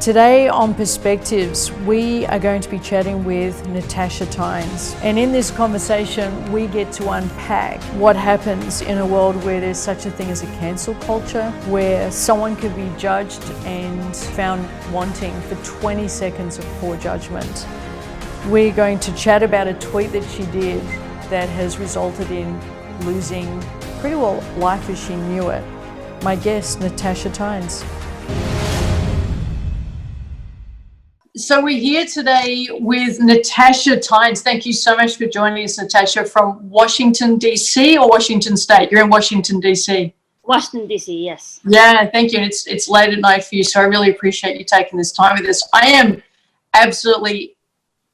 Today on Perspectives, we are going to be chatting with Natasha Tynes. And in this conversation, we get to unpack what happens in a world where there's such a thing as a cancel culture, where someone could be judged and found wanting for 20 seconds of poor judgment. We're going to chat about a tweet that she did that has resulted in losing pretty well life as she knew it. My guest, Natasha Tynes. So we're here today with Natasha Tynes. Thank you so much for joining us, Natasha, from Washington, D.C. or Washington State? You're in Washington, D.C. Washington, D.C., yes. Yeah, thank you. And it's late at night for you, so I really appreciate you taking this time with us. I am absolutely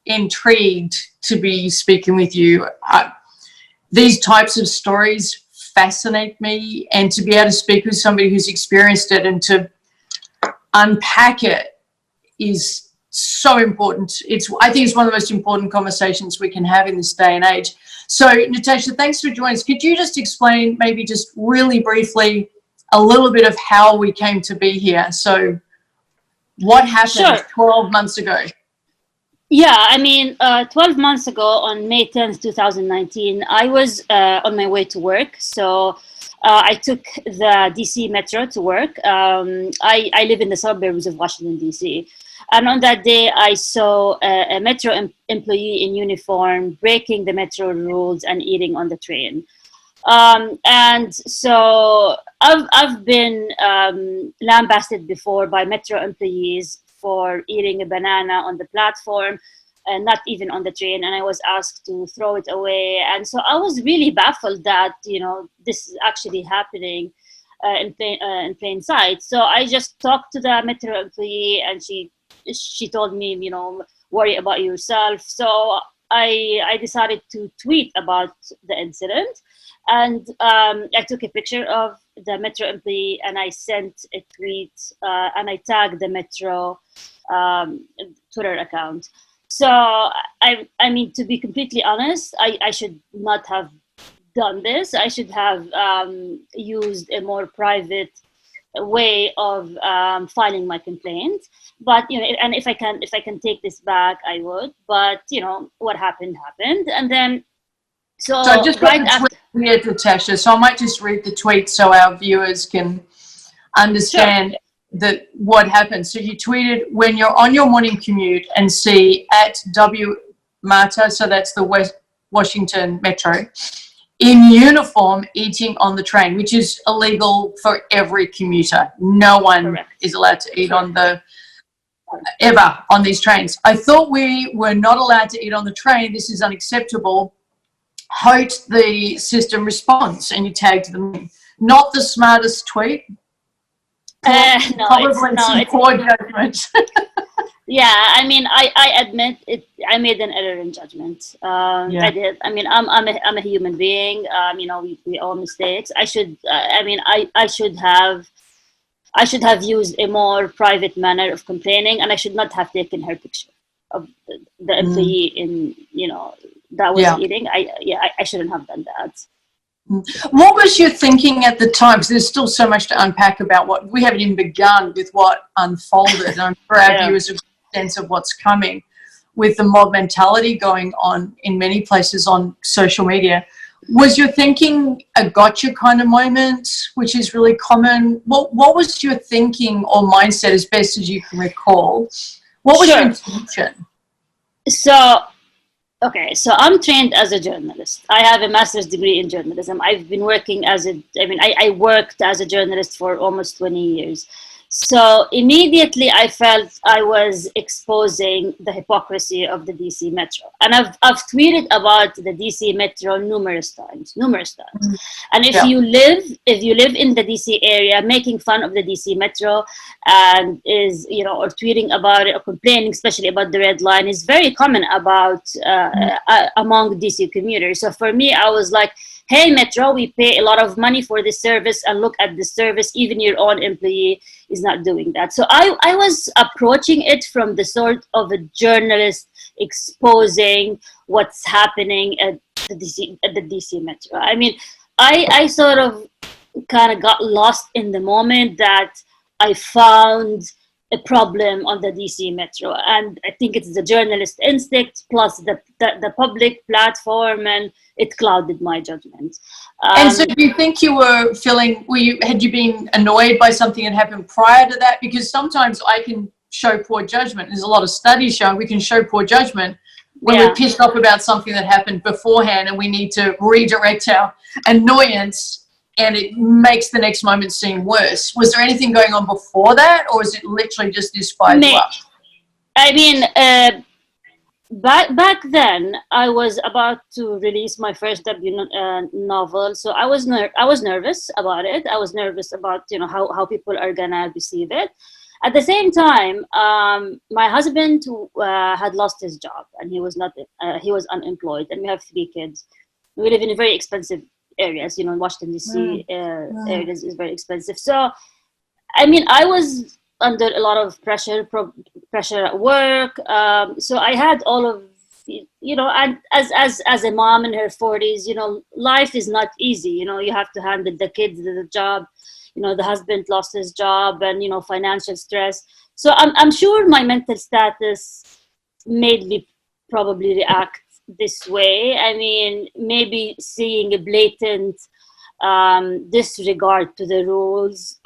intrigued to be speaking with you. These types of stories fascinate me, and to be able to speak with somebody who's experienced it and to unpack it is so important. I think it's one of the most important conversations we can have in this day and age. So, Natasha, thanks for joining us. Could you just explain, maybe just really briefly, a little bit of how we came to be here? So, what happened 12 months ago? Yeah, I mean, 12 months ago on May 10th, 2019, I was on my way to work. So I took the DC Metro to work. I live in the suburbs of Washington, DC. And on that day, I saw a Metro employee in uniform breaking the Metro rules and eating on the train. And so I've been lambasted before by Metro employees for eating a banana on the platform and not even on the train. And I was asked to throw it away. And so I was really baffled that, this is actually happening in plain sight. So I just talked to the Metro employee and she told me, worry about yourself. So I decided to tweet about the incident. And I took a picture of the Metro employee and I sent a tweet and I tagged the Metro Twitter account. So, I mean, to be completely honest, I should not have done this. I should have used a more private way of filing my complaint. But, and if I can take this back, I would. But, what happened. And then, so I just got the tweet here, Natasha, so I might just read the tweet so our viewers can understand what happened. So you tweeted, when you're on your morning commute and see at W Marta, so that's the Washington Metro, in uniform eating on the train, which is illegal for every commuter. No one is allowed to eat ever on these trains. I thought we were not allowed to eat on the train. This is unacceptable. Hope the system responds, and you tagged them. Not the smartest tweet. Probably some poor judgment. Yeah, I mean, I admit it. I made an error in judgment. I did. I mean, I'm a human being. We all mistakes. I should have used a more private manner of complaining, and I should not have taken her picture of the employee in that was eating. I shouldn't have done that. What was your thinking at the time? Because there's still so much to unpack about what we haven't even begun with what unfolded. And I'm sure our viewers have a sense of what's coming with the mob mentality going on in many places on social media. Was your thinking a gotcha kind of moment, which is really common? What was your thinking or mindset, as best as you can recall? What was your intention? So I'm trained as a journalist. I have a master's degree in journalism. I've been working I worked as a journalist for almost 20 years. So immediately I felt I was exposing the hypocrisy of the DC Metro. And I've tweeted about the DC Metro numerous times. And if you live in the DC area, making fun of the DC Metro and or tweeting about it or complaining, especially about the red line, is very common about among DC commuters. So for me, I was like, hey, Metro, we pay a lot of money for this service, and look at this service. Even your own employee is not doing that. So I was approaching it from the sort of a journalist exposing what's happening at the DC Metro. I mean, I sort of kind of got lost in the moment that I found a problem on the DC Metro, and I think it's the journalist instinct plus the public platform, and it clouded my judgment. And so, do you think you were feeling? Had you been annoyed by something that happened prior to that? Because sometimes I can show poor judgment. There's a lot of studies showing we can show poor judgment when we're pissed off about something that happened beforehand, and we need to redirect our annoyance, and it makes the next moment seem worse. Was there anything going on before that, or is it literally just this fired you up? I mean, back then, I was about to release my first debut novel, so I was nervous about it. I was nervous about how people are gonna receive it. At the same time, my husband had lost his job, and he was unemployed, and we have 3 kids. We live in a very expensive areas, Washington DC areas is very expensive. So, I mean, I was under a lot of pressure at work. So I had all of, and as a mom in her 40s, life is not easy. You have to handle the kids, the job. The husband lost his job, and financial stress. So I'm sure my mental status made me probably react this way. I mean, maybe seeing a blatant disregard to the rules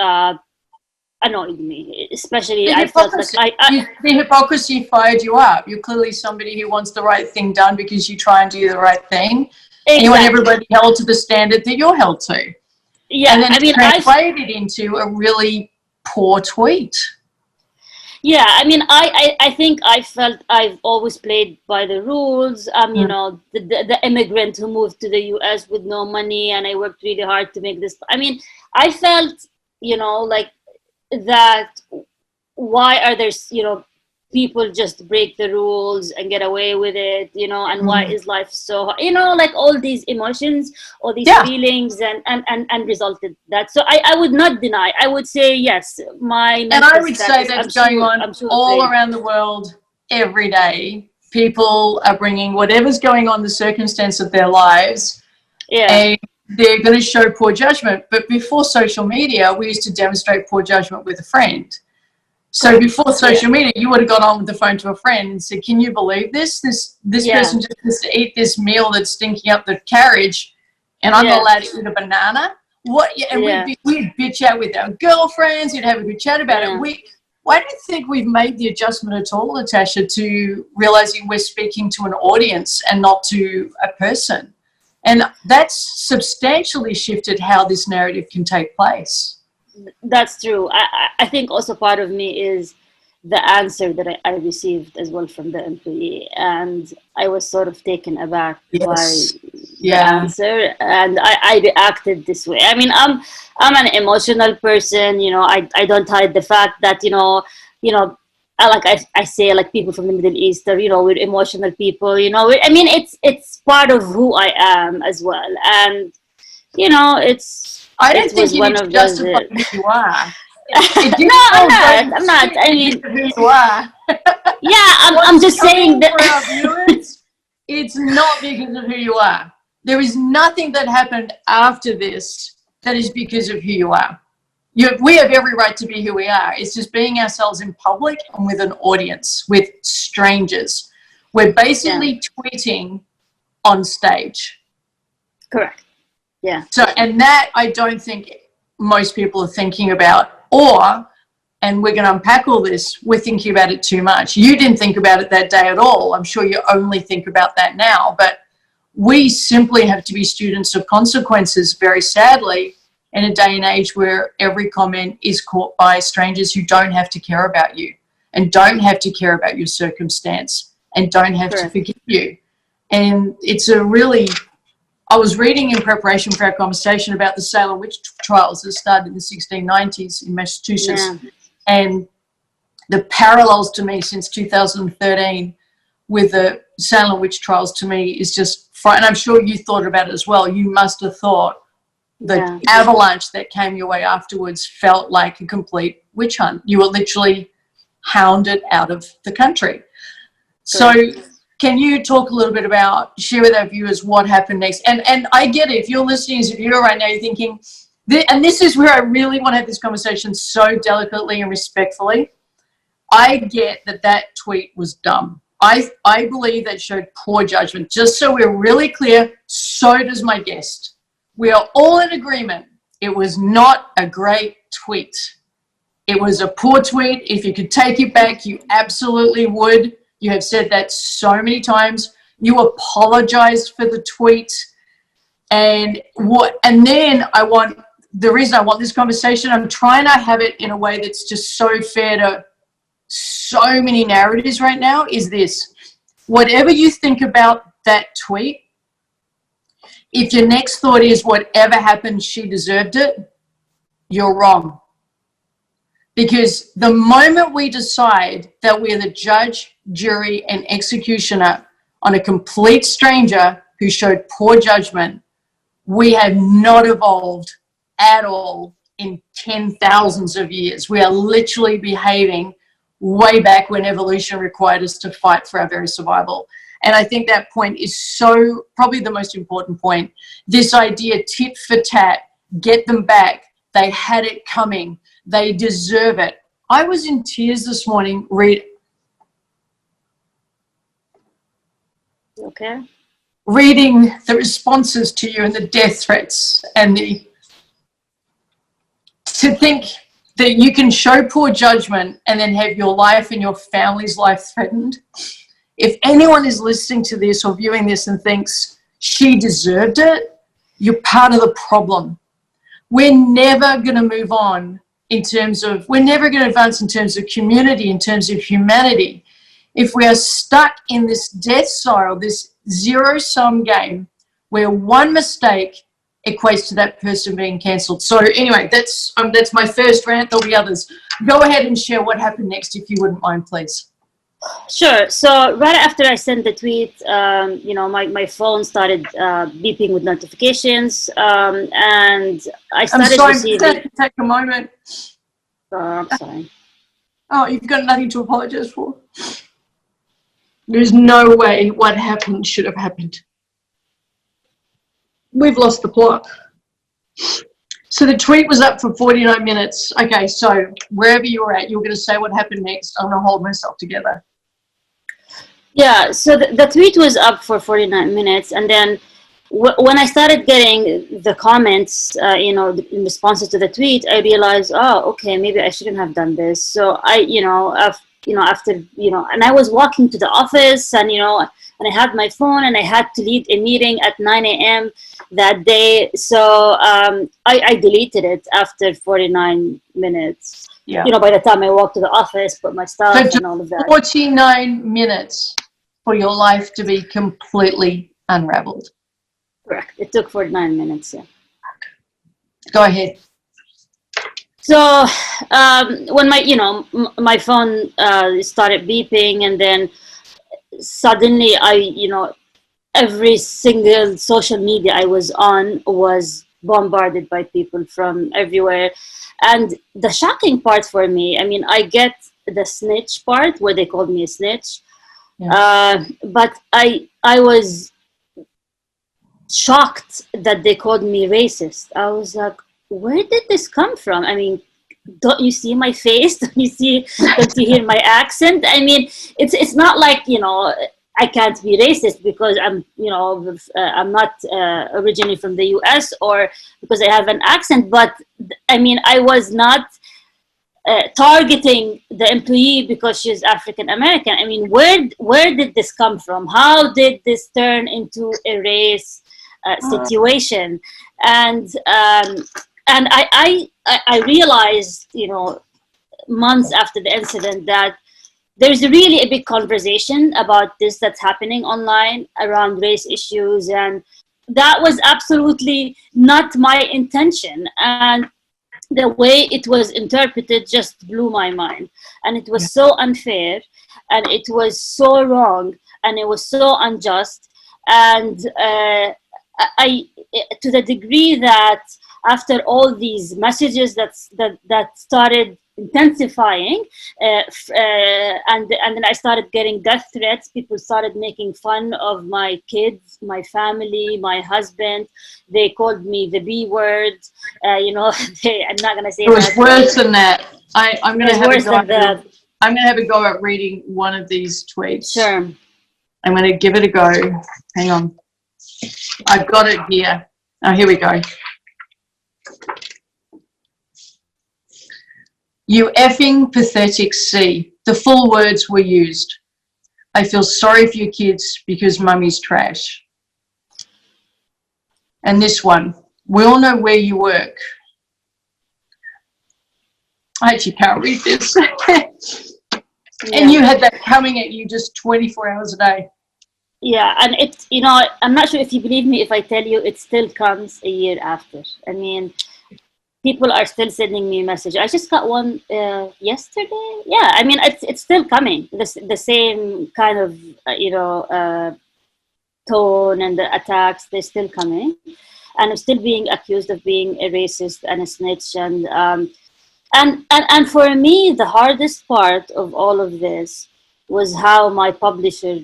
annoyed me, especially I felt like the hypocrisy fired you up. You're clearly somebody who wants the right thing done because you try and do the right thing. Exactly. And you want everybody held to the standard that you're held to. Yeah, and then translated into a really poor tweet. Yeah, I mean, I think I felt I've always played by the rules. The immigrant who moved to the US with no money, and I worked really hard to make this. I mean, I felt, like that. Why are there, people just break the rules and get away with it, and why is life so hard? Like all these emotions, all these feelings, and resulted that. So I would not deny. I would say yes. And I would say that's going on all around the world every day. People are bringing whatever's going on, the circumstance of their lives, and they're going to show poor judgment. But before social media, we used to demonstrate poor judgment with a friend. So before social media, you would have got on with the phone to a friend and said, "Can you believe this? This person just has to eat this meal that's stinking up the carriage, and I'm not allowed to eat a banana." We'd bitch out with our girlfriends. We'd have a good chat about it. Why do you think we've made the adjustment at all, Natasha, to realizing we're speaking to an audience and not to a person? And that's substantially shifted how this narrative can take place. That's true. I think also part of me is the answer that I received as well from the employee, and I was sort of taken aback by the answer, and I reacted this way. I mean, I'm an emotional person. I don't hide the fact that I say, like, people from the Middle East are, we're emotional people. I mean, it's part of who I am as well, and I don't think you need to justify who you are. I'm not. I mean, who you are. I'm just saying that for our viewers, it's not because of who you are. There is nothing that happened after this that is because of who you are. We have every right to be who we are. It's just being ourselves in public and with an audience, with strangers. We're basically tweeting on stage. Correct. Yeah. So, and that I don't think most people are thinking about, and we're going to unpack all this, we're thinking about it too much. You didn't think about it that day at all. I'm sure you only think about that now, but we simply have to be students of consequences, very sadly, in a day and age where every comment is caught by strangers who don't have to care about you and don't have to care about your circumstance and don't have to forgive you. And it's I was reading in preparation for our conversation about the Salem witch trials that started in the 1690s in Massachusetts, and the parallels to me since 2013 with the Salem witch trials to me is just frightening. I'm sure you thought about it as well. You must have thought the avalanche that came your way afterwards felt like a complete witch hunt. You were literally hounded out of the country. So can you talk a little bit about, share with our viewers what happened next? And I get it. If you're listening as a viewer right now, you're thinking, and this is where I really want to have this conversation so delicately and respectfully, I get that tweet was dumb. I believe that showed poor judgment. Just so we're really clear, so does my guest. We are all in agreement. It was not a great tweet. It was a poor tweet. If you could take it back, you absolutely would. You have said that so many times. You apologized for the tweet. And then the reason I want this conversation, I'm trying to have it in a way that's just so fair to so many narratives right now, is this. Whatever you think about that tweet, if your next thought is whatever happened, she deserved it, you're wrong. Because the moment we decide that we're the judge, jury, and executioner on a complete stranger who showed poor judgment, we have not evolved at all in 10,000s of years. We are literally behaving way back when evolution required us to fight for our very survival. And I think that point is so probably the most important point. This idea, tit for tat, get them back. They had it coming. They deserve it. I was in tears this morning reading the responses to you and the death threats and to think that you can show poor judgment and then have your life and your family's life threatened. If anyone is listening to this or viewing this and thinks she deserved it, you're part of the problem. We're never going to move on we're never going to advance in terms of community, in terms of humanity, if we are stuck in this death spiral, this zero-sum game where one mistake equates to that person being cancelled. So anyway, that's my first rant. There'll be others. Go ahead and share what happened next, if you wouldn't mind, please. Sure. So right after I sent the tweet, my phone started beeping with notifications, and I started receiving. Take a moment. I'm sorry. Oh, you've got nothing to apologize for. There's no way what happened should have happened. We've lost the plot. So the tweet was up for 49 minutes. Okay, so wherever you were at, you were going to say what happened next. I'm going to hold myself together. Yeah, so the tweet was up for 49 minutes, and then when I started getting the comments, in responses to the tweet, I realized, okay, maybe I shouldn't have done this. So after, and I was walking to the office, and I had my phone, and I had to lead a meeting at 9 a.m. that day. So I deleted it after 49 minutes. Yeah. By the time I walked to the office, put my stuff and all of that. 49 minutes for your life to be completely unraveled. Correct. It took 49 minutes, yeah. Go ahead. So when my phone started beeping, and then suddenly every single social media I was on was bombarded by people from everywhere. And the shocking part for me, I get the snitch part where they called me a snitch, but I was shocked that they called me racist. I was like, where did this come from? Don't you see my face? Don't you hear my accent? It's not like, I can't be racist because I'm not originally from the US or because I have an accent, but I was not targeting the employee because she's African American. Where did this come from? How did this turn into a race situation? And I realized, months after the incident, that there's really a big conversation about this that's happening online around race issues, and that was absolutely not my intention. And the way it was interpreted just blew my mind, and it was so unfair, and it was so wrong, and it was so unjust. And I to the degree that after all these messages that started intensifying, and then I started getting death threats. People started making fun of my kids, my family, my husband. They called me the B word. I'm not gonna say it was worse than that. I'm gonna have worse than that. I'm going to have a go at reading one of these tweets. Sure. I'm going to give it a go. Hang on. I've got it here. Oh, here we go. You effing pathetic C. The full words were used. I feel sorry for your kids because mummy's trash. And this one. We all know where you work. I actually can't read this. And you had that coming at you just 24 hours a day. Yeah, and it's, you know, I'm not sure if you believe me if I tell you it still comes a year after. I mean, people are still sending me a message. I just got one yesterday. Yeah, I mean, it's still coming. The same kind of, tone and the attacks, they're still coming. And I'm still being accused of being a racist and a snitch. And for me, the hardest part of all of this was how my publisher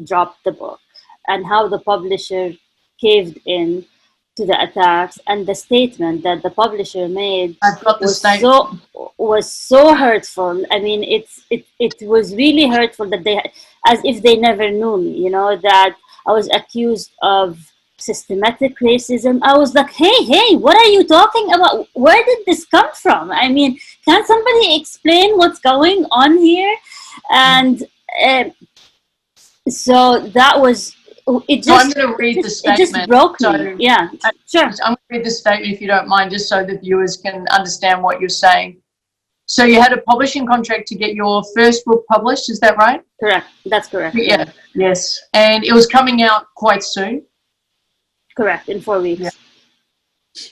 dropped the book and how the publisher caved in to the attacks, and the statement that the publisher made was so hurtful. I mean, it was really hurtful that they, as if they never knew me, you know, that I was accused of systematic racism. I was like, hey, what are you talking about? Where did this come from? I mean, can somebody explain what's going on here? And so that was it. Just, so I'm going to read the statement. It just broke me. Yeah, sure. I'm going to read the statement if you don't mind, just so the viewers can understand what you're saying. So you had a publishing contract to get your first book published, is that right? Correct. That's correct. Yeah. Yes. And it was coming out quite soon? Correct, in 4 weeks. Yeah.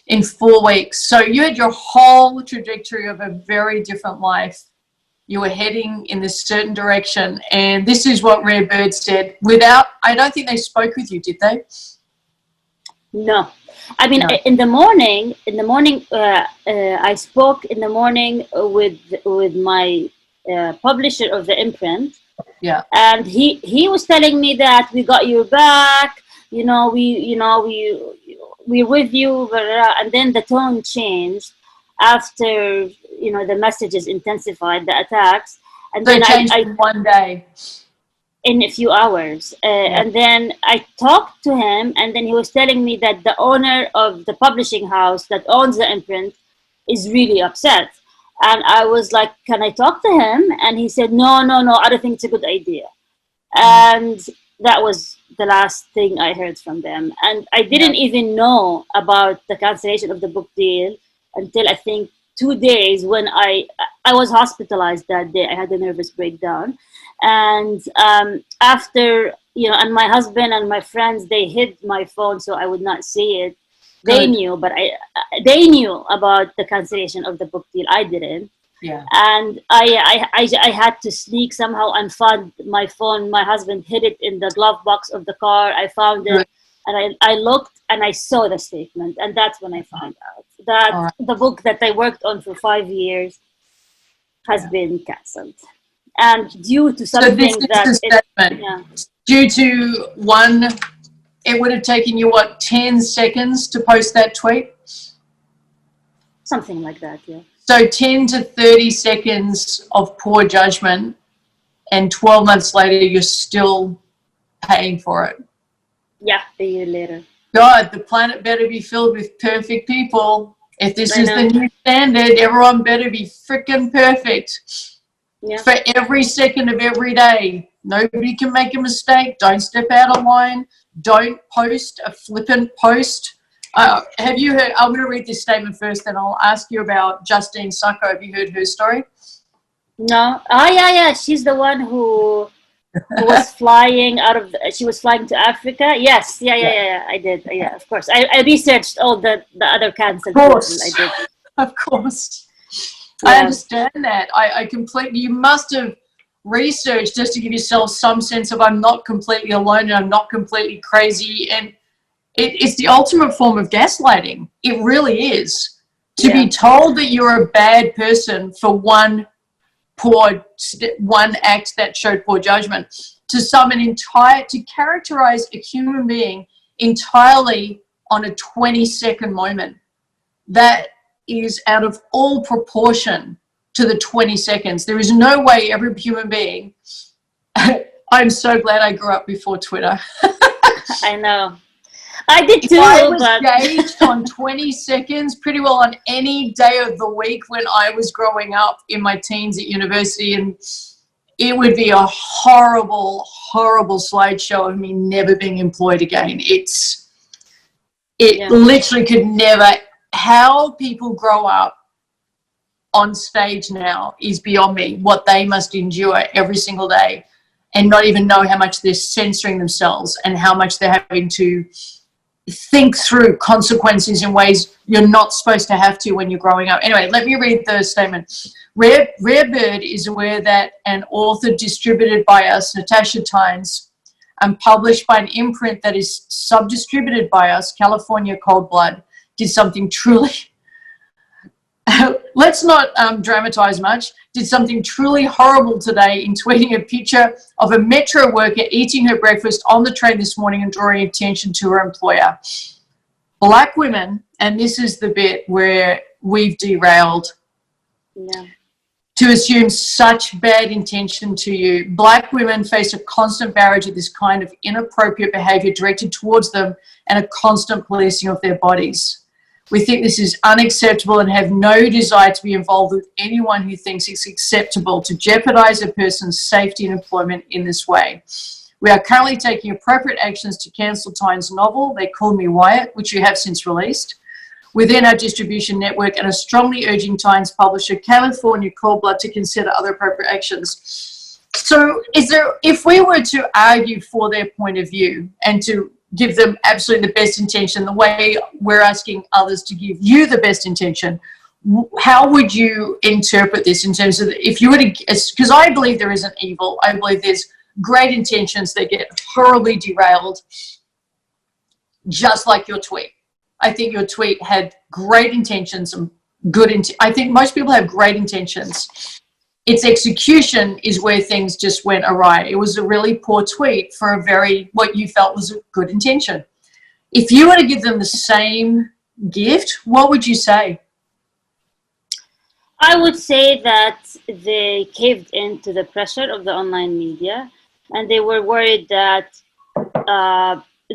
In 4 weeks. So you had your whole trajectory of a very different life. You were heading in this certain direction. And this is what Rare Bird said. I don't think they spoke with you, did they? No. I mean, no. in the morning, I spoke in the morning with my publisher of the imprint. Yeah. And he was telling me that we got your back, we're with you, and then the tone changed after, the messages intensified, the attacks. And so then it changed in 1 day. In a few hours. And then I talked to him, and then he was telling me that the owner of the publishing house that owns the imprint is really upset. And I was like, can I talk to him? And he said, no, I don't think it's a good idea. And that was the last thing I heard from them. And I didn't even know about the cancellation of the book deal until I think 2 days when I was hospitalized that day. I had a nervous breakdown. And after, and my husband and my friends, they hid my phone so I would not see it. They knew, but they knew about the cancellation of the book deal. I didn't. Yeah. And I had to sneak somehow and find my phone. My husband hid it in the glove box of the car. I found it, and I looked and I saw the statement, and that's when I found out that the book that I worked on for 5 years has been cancelled. And due to something due to one, it would have taken you 10 seconds to post that tweet? Something like that, yeah. So 10 to 30 seconds of poor judgment, and 12 months later you're still paying for it. Yeah, a year later. God, the planet better be filled with perfect people. If this is the new standard, everyone better be freaking perfect. Yeah. For every second of every day. Nobody can make a mistake. Don't step out of line. Don't post a flippant post. Have you heard? I'm going to read this statement first, then I'll ask you about Justine Sacco. Have you heard her story? No. Oh, yeah. She's the one who was flying she was flying to Africa. Yes. Yeah. I did. Yeah, of course. I researched all the other cancelled people. I did. Of course. Yeah. I understand that. I completely, you must have researched just to give yourself some sense of I'm not completely alone and I'm not completely crazy. And it's the ultimate form of gaslighting. It really is. To be told that you're a bad person for one act that showed poor judgment, to characterize a human being entirely on a 20-second moment, that is out of all proportion to the 20 seconds. There is no way every human being, I'm so glad I grew up before Twitter. I know. I did too, If I was but gauged on 20 seconds pretty well on any day of the week when I was growing up in my teens at university, and it would be a horrible, horrible slideshow of me never being employed again. It literally could never, how people grow up on stage now is beyond me, what they must endure every single day and not even know how much they're censoring themselves and how much they're having to think through consequences in ways you're not supposed to have to when you're growing up. Anyway, let me read the statement. Rare Bird is aware that an author distributed by us, Natasha Tynes, and published by an imprint that is sub-distributed by us, California Cold Blood, did something truly, let's not dramatize much, did something truly horrible today in tweeting a picture of a metro worker eating her breakfast on the train this morning and drawing attention to her employer. Black women, and this is the bit where we've derailed, to assume such bad intention to you. Black women face a constant barrage of this kind of inappropriate behavior directed towards them and a constant policing of their bodies. We think this is unacceptable and have no desire to be involved with anyone who thinks it's acceptable to jeopardize a person's safety and employment in this way. We are currently taking appropriate actions to cancel Tynes' novel, They Call Me Wyatt, which you have since released, within our distribution network, and are strongly urging Tynes' publisher, California Cold Blood, to consider other appropriate actions. So if we were to argue for their point of view and to give them absolutely the best intention, the way we're asking others to give you the best intention, how would you interpret this in terms of, if you were to, because I believe there isn't evil, I believe there's great intentions that get horribly derailed, just like your tweet. I think your tweet had great intentions and I think most people have great intentions. Its execution is where things just went awry. It was a really poor tweet for what you felt was a good intention. If you were to give them the same gift, what would you say? I would say that they caved into the pressure of the online media, and they were worried that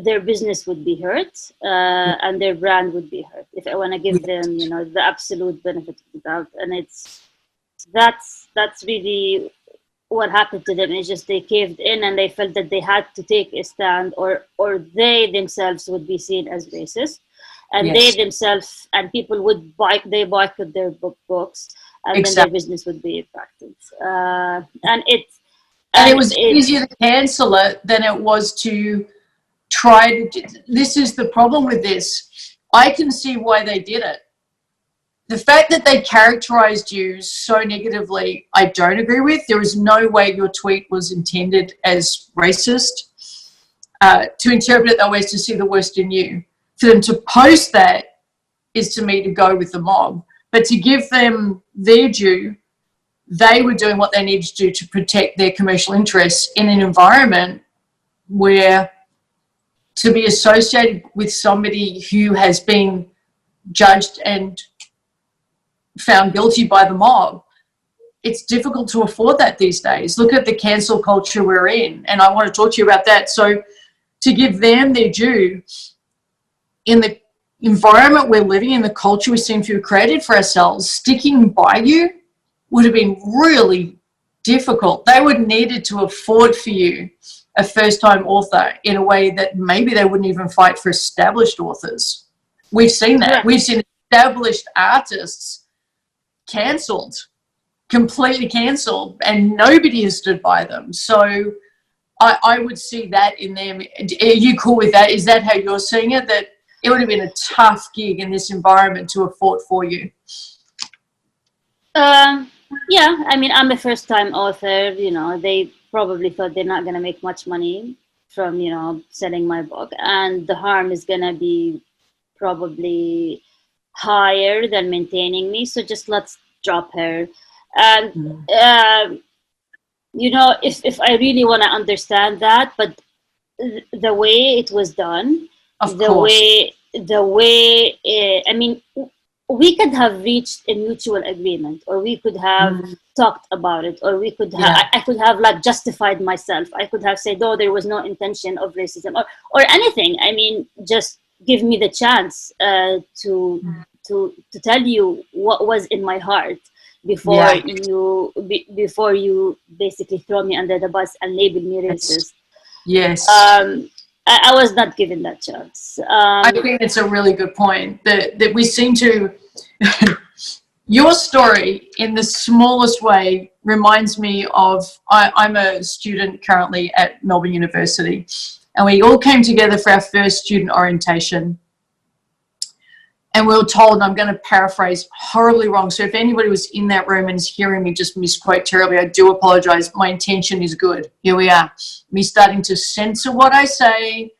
their business would be hurt and their brand would be hurt. If I want to give them, the absolute benefit of the doubt, and that's really what happened to them. It's just they caved in and they felt that they had to take a stand, or they themselves would be seen as racist, and they themselves and people would boycott their books, and then their business would be impacted. And it was easier to cancel it than it was to try to. This is the problem with this. I can see why they did it. The fact that they characterized you so negatively, I don't agree with. There is no way your tweet was intended as racist. To interpret it that way is to see the worst in you. For them to post that is, to me, to go with the mob. But to give them their due, they were doing what they needed to do to protect their commercial interests in an environment where to be associated with somebody who has been judged and found guilty by the mob, it's difficult to afford that these days. Look at the cancel culture we're in, and I want to talk to you about that. So to give them their due, in the environment we're living in, the culture we seem to have created for ourselves, sticking by you would have been really difficult. They would have needed to afford for you a first-time author in a way that maybe they wouldn't even fight for established authors. We've seen that. We've seen established artists cancelled, completely cancelled, and nobody has stood by them. So I would see that in them. Are you cool with that? Is that how you're seeing it? That it would have been a tough gig in this environment to have fought for you? Yeah, I mean, I'm a first-time author. They probably thought they're not going to make much money from, selling my book, and the harm is going to be probably higher than maintaining me. So just let's drop her. And, if I really want to understand that, but the way it was done, I mean, we could have reached a mutual agreement, or we could have talked about it, or we could have, I could have like justified myself. I could have said, oh, there was no intention of racism, or anything. I mean, just give me the chance to tell you what was in my heart before before you basically throw me under the bus and label me racist. Yes. I was not given that chance. I think it's a really good point that we seem to. Your story, in the smallest way, reminds me of. I'm a student currently at Melbourne University, and we all came together for our first student orientation. And we were told, and I'm going to paraphrase horribly wrong, so if anybody was in that room and is hearing me just misquote terribly, I do apologize. My intention is good. Here we are. Me starting to censor what I say,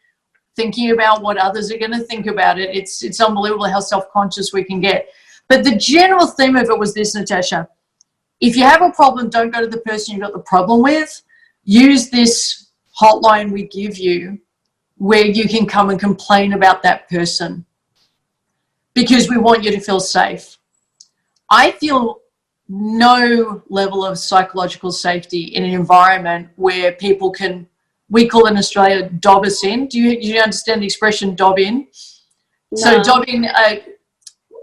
thinking about what others are going to think about it. It's unbelievable how self-conscious we can get. But the general theme of it was this, Natasha. If you have a problem, don't go to the person you've got the problem with. Use this hotline we give you where you can come and complain about that person, because we want you to feel safe. I feel no level of psychological safety in an environment where people can, we call in Australia, dob us in. Do you understand the expression dob in? No. So dob in,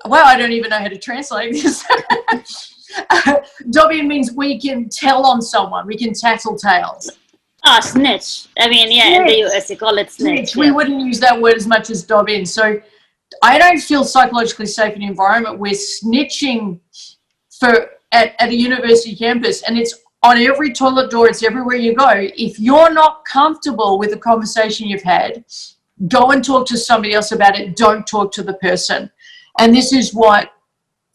well, I don't even know how to translate this. Dob in means we can tell on someone, we can tattle tales. Snitch. I mean, yeah, in the US they call it snitch. We wouldn't use that word as much as dob in. So I don't feel psychologically safe in an environment where snitching at a university campus, and it's on every toilet door, it's everywhere you go. If you're not comfortable with the conversation you've had, go and talk to somebody else about it. Don't talk to the person. And this is what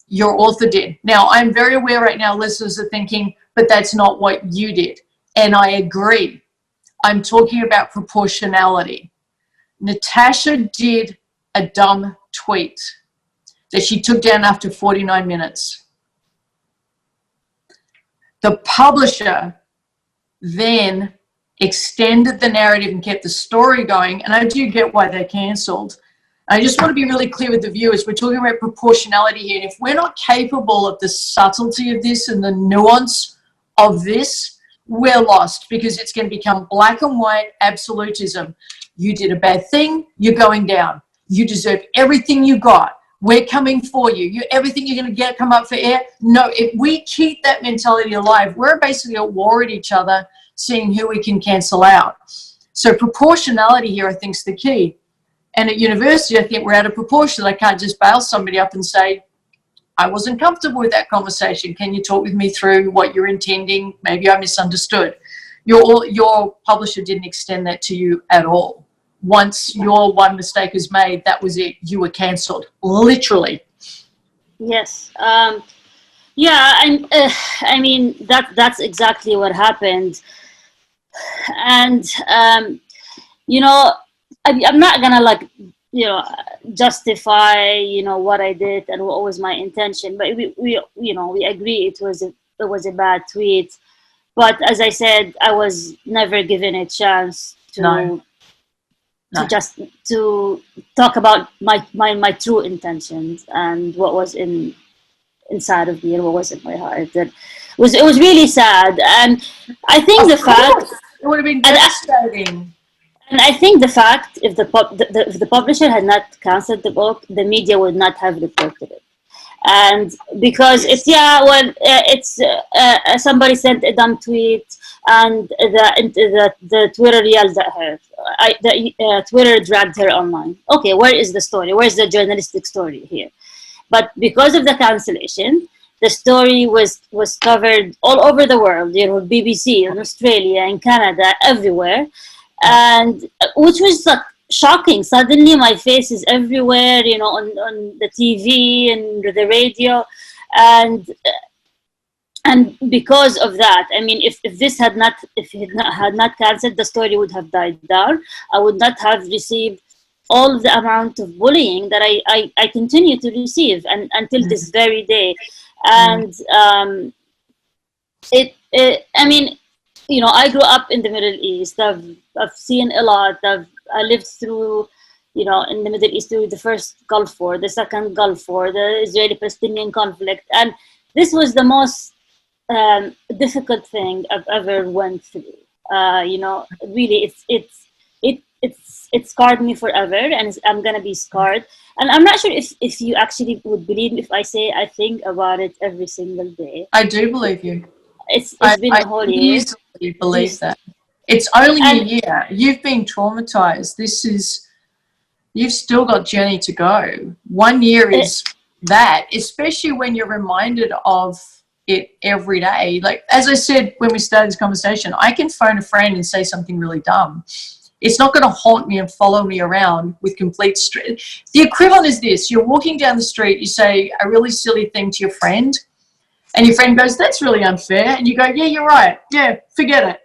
your author did. Now, I'm very aware right now listeners are thinking, but that's not what you did. And I agree. I'm talking about proportionality. Natasha did a dumb tweet that she took down after 49 minutes. The publisher then extended the narrative and kept the story going, and I do get why they cancelled. I just want to be really clear with the viewers. We're talking about proportionality here, and if we're not capable of the subtlety of this and the nuance of this, we're lost, because it's going to become black and white absolutism. You did a bad thing, you're going down. You deserve everything you got. We're coming for you. Everything you're going to get come up for air. No, if we keep that mentality alive, we're basically at war at each other, seeing who we can cancel out. So proportionality here, I think, is the key. And at university, I think we're out of proportion. I can't just bail somebody up and say, I wasn't comfortable with that conversation. Can you talk with me through what you're intending? Maybe I misunderstood. Your publisher didn't extend that to you at all. Once your one mistake is made, that was it. You were cancelled, literally. Yes. Yeah, and I mean, that's exactly what happened. And, you know, I'm not going to justify, what I did and what was my intention, but we agree it was a bad tweet. But as I said, I was never given a chance to talk about my true intentions and what was inside of me and what was in my heart. It was really sad, and I think the fact it would have been devastating. And I think the fact, if the publisher had not cancelled the book, the media would not have reported it. And because somebody sent a dumb tweet and the Twitter yelled at her. Twitter dragged her online. Okay, where is the story? Where's the journalistic story here? But because of the cancellation, the story was covered all over the world. BBC in Australia, in Canada, everywhere. And which was shocking. Suddenly my face is everywhere, on the TV and the radio, and because of that, I mean, if it had not cancelled, the story would have died down. I would not have received all the amount of bullying that I continue to receive and until this very day. And I mean, I grew up in the Middle East. I've seen a lot. I lived through in the Middle East, the first Gulf War, the second Gulf War, the Israeli-Palestinian conflict, and this was the most difficult thing I've ever went through. Really, it scarred me forever, and I'm gonna be scarred. And I'm not sure if you actually would believe me if I say I think about it every single day. I do believe you. It's been a whole year. Easily believe that. It's only And a year. You've been traumatized. You've still got journey to go. 1 year is that, especially when you're reminded of it every day. Like, as I said when we started this conversation, I can phone a friend and say something really dumb. It's not going to haunt me and follow me around with complete stress. The equivalent is this: you're walking down the street, you say a really silly thing to your friend, and your friend goes, "That's really unfair," and you go, "Yeah, you're right. Yeah, forget it."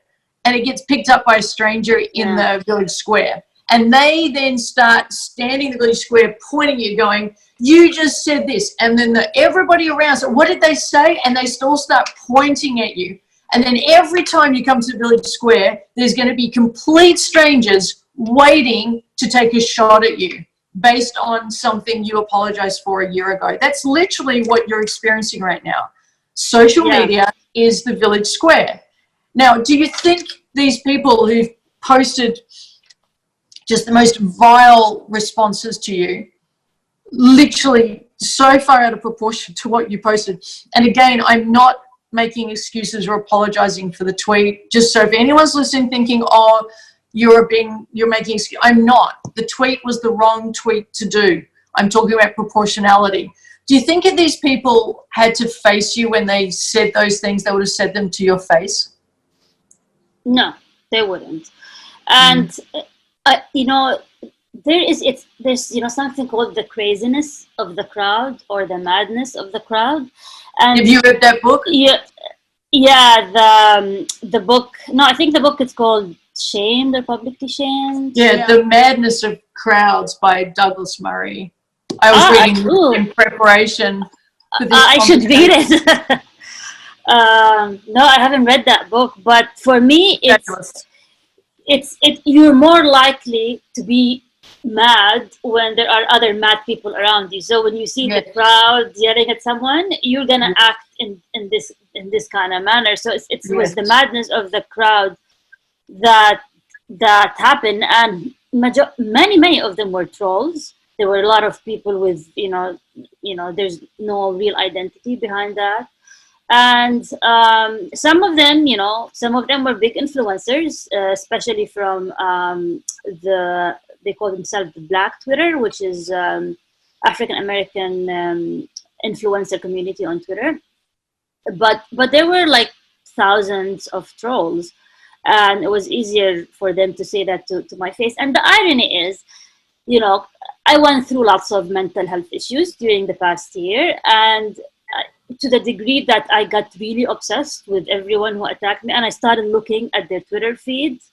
And it gets picked up by a stranger in the village square. And they then start standing in the village square, pointing at you, going, "You just said this." And then everybody around said, "What did they say?" And they still start pointing at you. And then every time you come to the village square, there's going to be complete strangers waiting to take a shot at you based on something you apologized for a year ago. That's literally what you're experiencing right now. Social media is the village square. Now, do you think these people who've posted just the most vile responses to you, literally so far out of proportion to what you posted? And again, I'm not making excuses or apologizing for the tweet. Just so if anyone's listening thinking, "Oh, you're making excuses," I'm not. The tweet was the wrong tweet to do. I'm talking about proportionality. Do you think if these people had to face you when they said those things, they would have said them to your face? No, they wouldn't. And there's something called the craziness of the crowd, or the madness of the crowd. And have you read that book? The book. No, I think the book is called Shamed or Publicly Shamed. Yeah, The Madness of Crowds by Douglas Murray. I was reading in preparation for this. I should read it. No, I haven't read that book, but for me, you're more likely to be mad when there are other mad people around you. So when you see the crowd yelling at someone, you're gonna act in this kind of manner. So it was the madness of the crowd that happened, and many of them were trolls. There were a lot of people with there's no real identity behind that. And some of them were big influencers, especially from they call themselves the Black Twitter, which is African American influencer community on Twitter. But there were like thousands of trolls, and it was easier for them to say that to my face. And the irony is, I went through lots of mental health issues during the past year, and to the degree that I got really obsessed with everyone who attacked me, and I started looking at their Twitter feeds,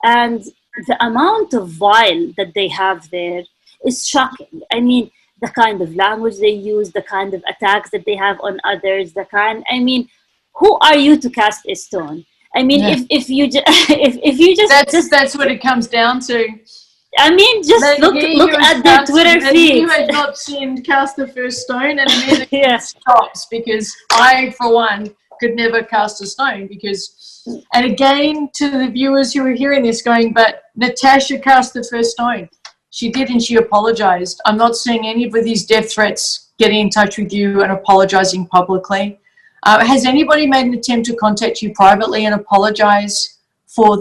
and the amount of vile that they have there is shocking. I mean, the kind of language they use, the kind of attacks that they have on others, who are you to cast a stone? I mean, if you just that's what it comes down to. I mean, just look at their Twitter feed. You had not sinned, cast the first stone, and then it stops, because I, for one, could never cast a stone. And again, to the viewers who are hearing this going, but Natasha cast the first stone. She did, and she apologized. I'm not seeing any of these death threats getting in touch with you and apologizing publicly. Has anybody made an attempt to contact you privately and apologize for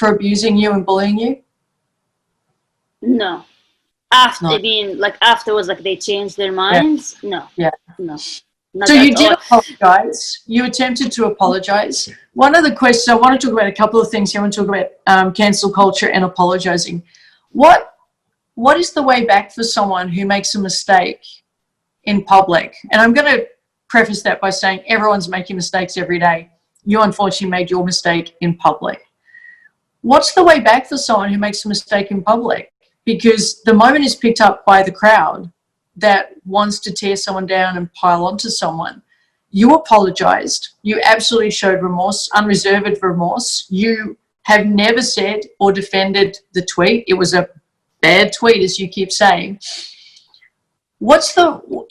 abusing you and bullying you? No. Afterwards, they changed their minds? Yeah. No. So you did apologize. You attempted to apologize. One of the questions, I want to talk about a couple of things here. I want to talk about cancel culture and apologizing. What is the way back for someone who makes a mistake in public? And I'm going to preface that by saying everyone's making mistakes every day. You unfortunately made your mistake in public. What's the way back for someone who makes a mistake in public? Because the moment is picked up by the crowd that wants to tear someone down and pile onto someone. You apologized. You absolutely showed remorse, unreserved remorse. You have never said or defended the tweet. It was a bad tweet, as you keep saying.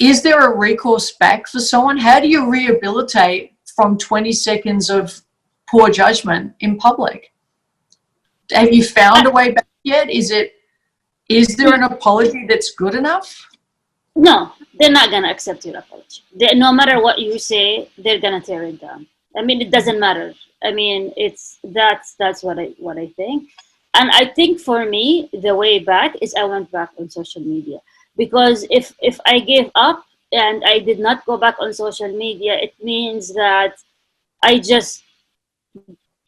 Is there a recourse back for someone? How do you rehabilitate from 20 seconds of poor judgment in public? Have you found a way back yet? Is there an apology that's good enough? No, they're not gonna accept your apology. No matter what you say, they're gonna tear it down. I mean, it doesn't matter. I mean, that's what I think. And I think for me, the way back is I went back on social media, because if I gave up and I did not go back on social media, it means that I just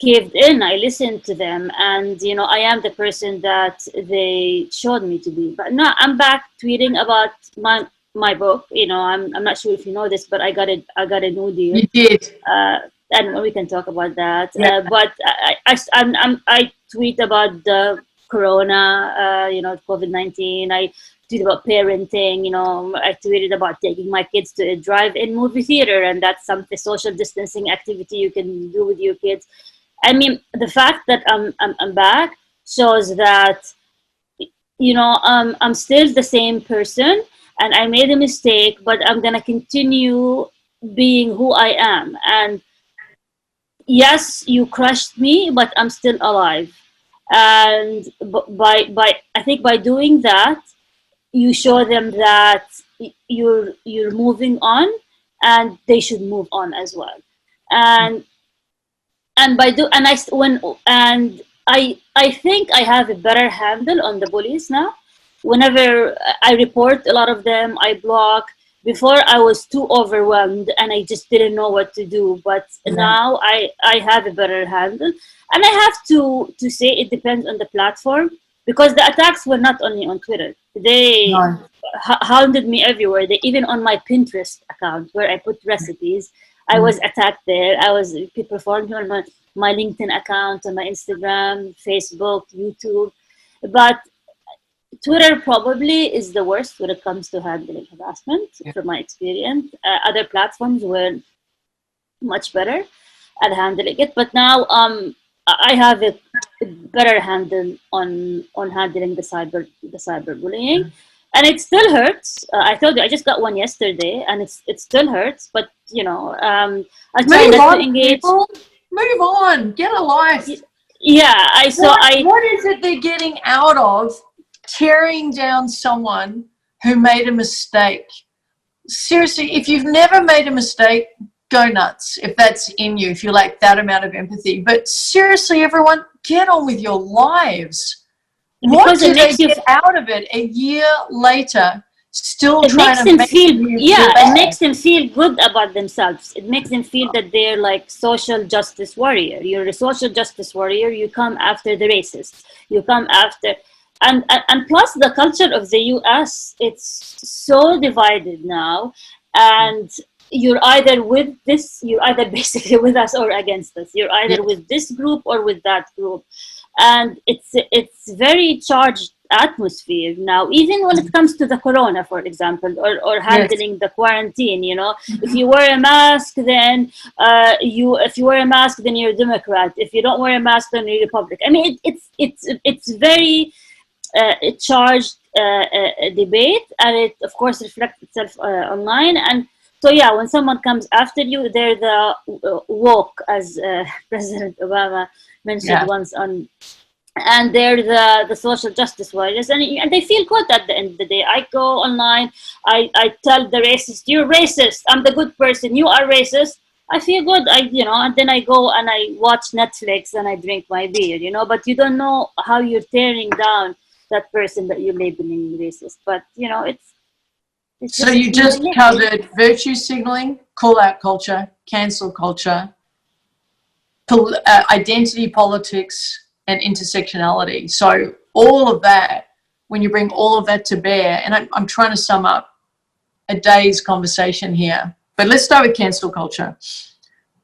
caved in. I listened to them, and I am the person that they showed me to be. But no, I'm back tweeting about my book. I'm not sure if you know this, but I got a new deal. You did. And we can talk about that. Yeah. But I tweet about the corona, COVID-19. I tweet about parenting. I tweeted about taking my kids to a drive-in movie theater, and that's something social distancing activity you can do with your kids. I mean, the fact that I'm back shows that I'm still the same person, and I made a mistake, but I'm gonna continue being who I am. And yes, you crushed me, but I'm still alive. And I think by doing that, you show them that you're moving on, and they should move on as well. And by do and I when and I think I have a better handle on the bullies now. Whenever I report a lot of them, I block. Before, I was too overwhelmed and I just didn't know what to do. But now I have a better handle. And I have to say it depends on the platform, because the attacks were not only on Twitter. They hounded me everywhere. Even on my Pinterest account where I put recipes, I was attacked there. People performed on my LinkedIn account, on my Instagram, Facebook, YouTube. But Twitter probably is the worst when it comes to handling harassment, from my experience. Other platforms were much better at handling it, but now I have a better handle on handling the cyberbullying, and it still hurts. I told you I just got one yesterday, and it still hurts. But I try not to engage. People. Move on. Get a life. Yeah, What is it they're getting out of tearing down someone who made a mistake? Seriously, if you've never made a mistake, go nuts if that's in you, if you lack that amount of empathy. But seriously, everyone, get on with your lives. What do they get out of it a year later, still trying to make it makes them feel good about themselves. It makes them feel that they're like social justice warrior. You're a social justice warrior. You come after the racists. You come after... And plus the culture of the US, it's so divided now, and you're either basically with us or against us. You're either with this group or with that group, and it's very charged atmosphere now. Even when it comes to the corona, for example, or handling the quarantine, if you wear a mask, then if you wear a mask, then you're a Democrat. If you don't wear a mask, then you're a Republican. I mean, it's very charged debate, and it of course reflects itself online. And so when someone comes after you, they're the woke, as President Obama mentioned once on, and they're the social justice warriors, and they feel good at the end of the day. I go online, I tell the racist, you're racist, I'm the good person, you are racist. I feel good, and then I go and I watch Netflix and I drink my beer, but you don't know how you're tearing down that person that you're labeling racist. But it's so you just covered virtue signaling, call out culture, cancel culture, identity politics, and intersectionality. So all of that, when you bring all of that to bear, and I'm trying to sum up a day's conversation here, but let's start with cancel culture.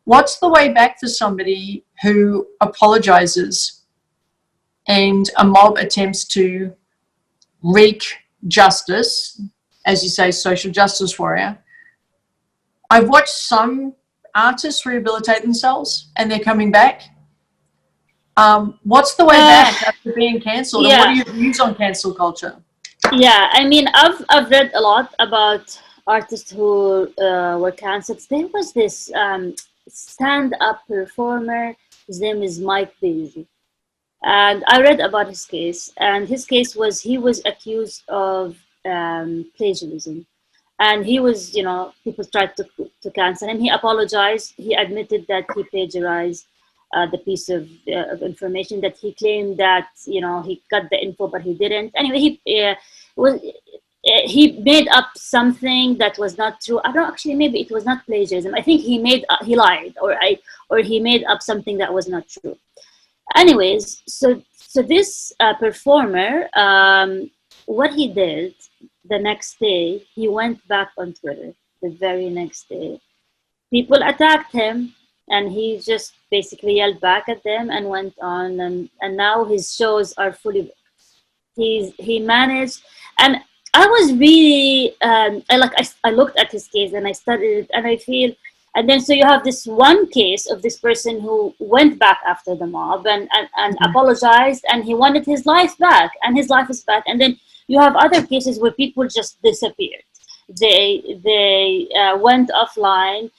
What's the way back for somebody who apologizes and a mob attempts to wreak justice, as you say, social justice warrior? I've watched some artists rehabilitate themselves and they're coming back. What's the way back after being cancelled? And what Yeah. are your views on cancel culture? Yeah, I mean, I've read a lot about artists who were cancelled. There was this stand-up performer. His name is Mike Daisy, and I read about his case. And his case was he was accused of plagiarism, and he was, people tried to cancel him. He apologized. He admitted that he plagiarized the piece of information, that he claimed that he got the info but he didn't. Anyway, was he made up something that was not true. I don't actually, maybe it was not plagiarism. I think he lied, or he made up something that was not true. Anyways, so this performer, what he did the next day, he went back on Twitter the very next day. People attacked him, and he just basically yelled back at them and went on. And now his shows are fully booked. He managed, and I was really I looked at his case and I studied it, and I feel. And then so you have this one case of this person who went back after the mob and apologized, and he wanted his life back, and his life is back. And then you have other cases where people just disappeared. They went offline.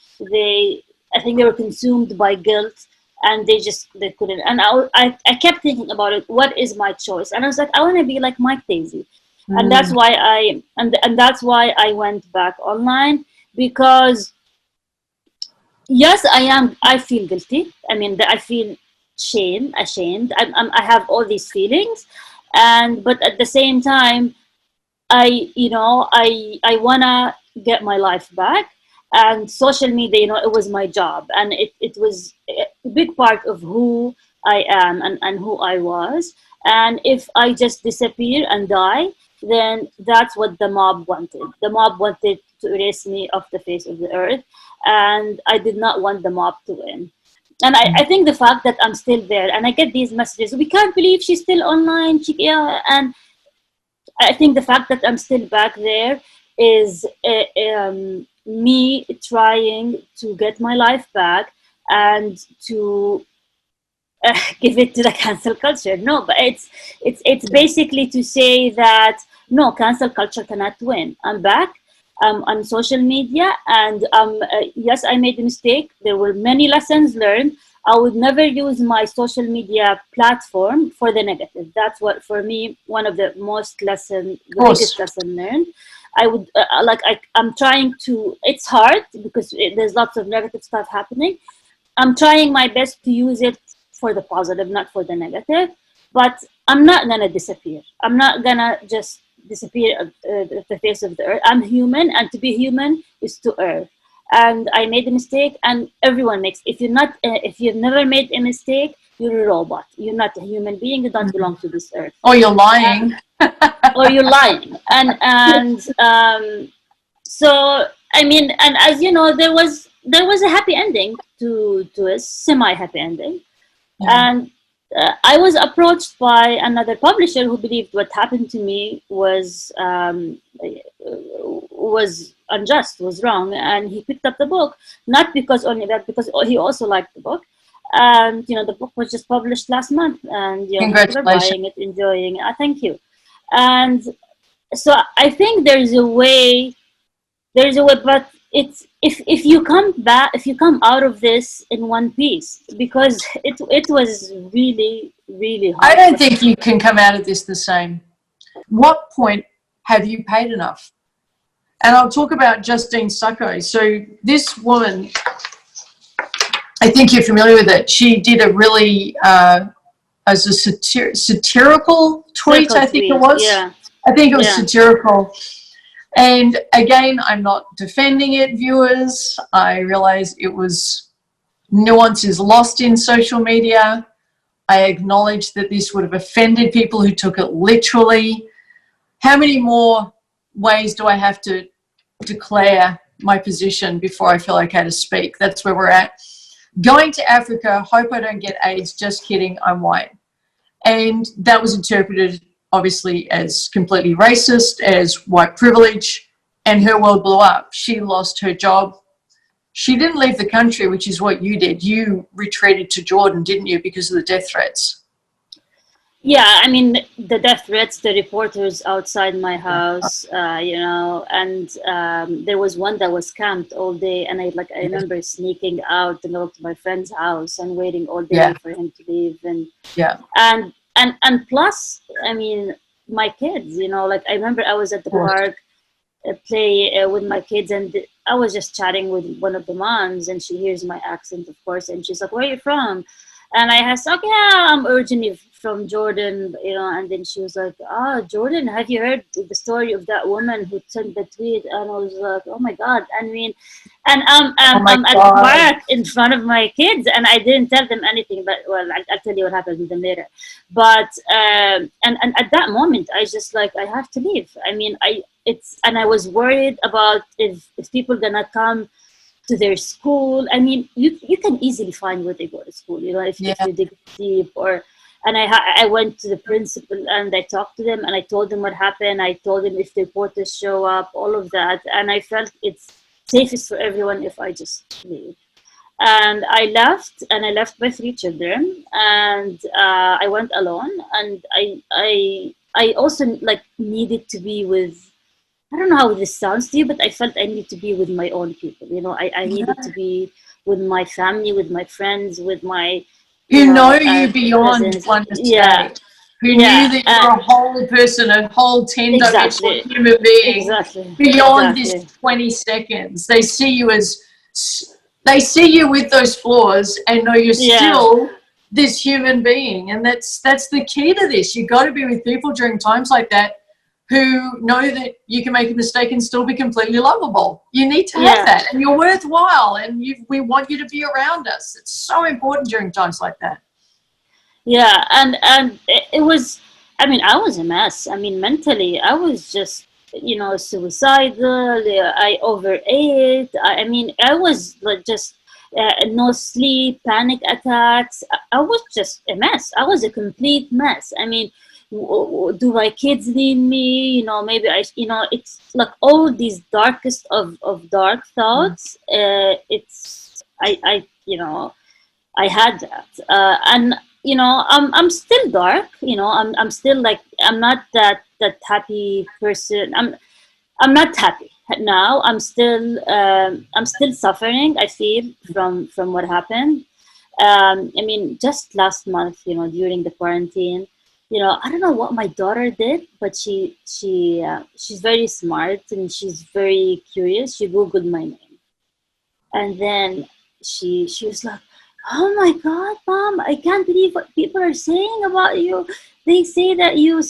I think they were consumed by guilt, and they couldn't. And I kept thinking about it. What is my choice? And I was like, I want to be like Mike Daisy, and that's why that's why I went back online, because yes, I feel guilty. I mean, I feel ashamed. I have all these feelings, but at the same time, I wanna get my life back. And social media, it was my job, and it was a big part of who I am and who I was. And if I just disappear and die, then that's what the mob wanted. The mob wanted to erase me off the face of the earth, and I did not want the mob to win. And I think the fact that I'm still there, and I get these messages, we can't believe she's still online. And I think the fact that I'm still back there is me trying to get my life back and to give it to the cancel culture. No, but it's basically to say that no, cancel culture cannot win. I'm back. On social media, and yes, I made a mistake. There were many lessons learned. I would never use my social media platform for the negative. That's what, for me, one of the the biggest lesson learned. I would I'm trying to. It's hard because there's lots of negative stuff happening. I'm trying my best to use it for the positive, not for the negative. But I'm not gonna disappear. I'm not gonna just disappear at the face of the earth. I'm human, and to be human is to err. And I made a mistake, and everyone makes. If you've never made a mistake, you're a robot. You're not a human being. You don't belong to this earth. Or you're lying. Or you're lying. And so I mean, and as you know, there was a happy ending to a semi-happy ending, and. I was approached by another publisher who believed what happened to me was unjust, was wrong, and he picked up the book, not because only that, because he also liked the book. And the book was just published last month, and people are buying it, enjoying it. Thank you. And so I think there's a way, but it's if you come out of this in one piece, because it was really, really hard. I don't think you can come out of this the same. What point have you paid enough? And I'll talk about Justine Sacco. So this woman, I think you're familiar with it. She did a really as a satirical tweet. I think it was. Yeah. I think it was satirical. And again, I'm not defending it, viewers. I realize it was nuances lost in social media. I acknowledge that this would have offended people who took it literally. How many more ways do I have to declare my position before I feel okay to speak? That's where we're at. Going to Africa, hope I don't get AIDS, just kidding, I'm white. And that was interpreted obviously as completely racist, as white privilege, and her world blew up. She lost her job. she didn't leave the country, which is what you did. You retreated to Jordan, didn't you, because of the death threats? Yeah, I mean, the death threats, the reporters outside my house, and there was one that was camped all day, and I remember sneaking out to go to my friend's house and waiting all day for him to leave, and plus, I mean, my kids, like I remember I was at the park play with my kids, and I was just chatting with one of the moms, and she hears my accent, of course, and she's like, "Where are you from?" And I asked, "Okay, yeah, I'm originally from Jordan," and then she was like, Jordan, have you heard the story of that woman who sent the tweet? And I was like, oh my God. I mean, and I'm at the park in front of my kids, and I didn't tell them anything, but well, I'll tell you what happened with them later. But and at that moment, I just like, I have to leave. I mean, I was worried about if people gonna come to their school. I mean, you can easily find where they go to school, if you dig deep. And I went to the principal and I talked to them and I told them what happened. I told them if the reporters show up, all of that. And I felt it's safest for everyone if I just leave. And I left my 3 children, and I went alone. And I also like needed to be with, I don't know how this sounds to you, but I felt I needed to be with my own people. I needed to be with my family, with my friends, with my you beyond cousins. one mistake. Who knew that you're a whole person, a whole tender human being. Beyond this 20 seconds, they see you with those flaws and know you're still this human being, and that's the key to this. You got to be with people during times like that who know that you can make a mistake and still be completely lovable. You need to have that, and you're worthwhile, and we want you to be around us. It's so important during times like that. Yeah, and it was, I mean, I was a mess. I mean, mentally, I was just, suicidal. I overate. I mean, I was like just no sleep, panic attacks. I was just a mess. I was a complete mess. I mean, do my kids need me? Maybe it's like all these darkest of dark thoughts. I had that, and I'm still dark. I'm still like, I'm not that happy person. I'm not happy now. I'm still suffering, I feel, from what happened. I mean, just last month, during the quarantine, I don't know what my daughter did, but she's very smart and she's very curious. She Googled my name, and then she was like, "Oh my God, Mom, I can't believe what people are saying about you. They say that you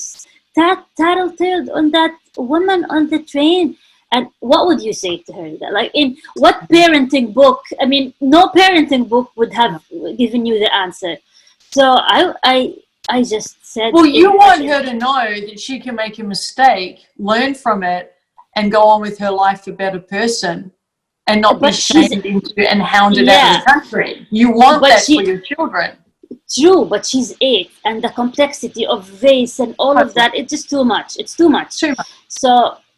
tattletailed on that woman on the train." And what would you say to her? That, like, in what parenting book? I mean, no parenting book would have given you the answer. So I just said, well, you want her to know that she can make a mistake, learn from it, and go on with her life a better person, and not be shamed into and hounded out of the country. You want that for your children. True, but she's 8, and the complexity of race and all of that, it's just too much. It's too much.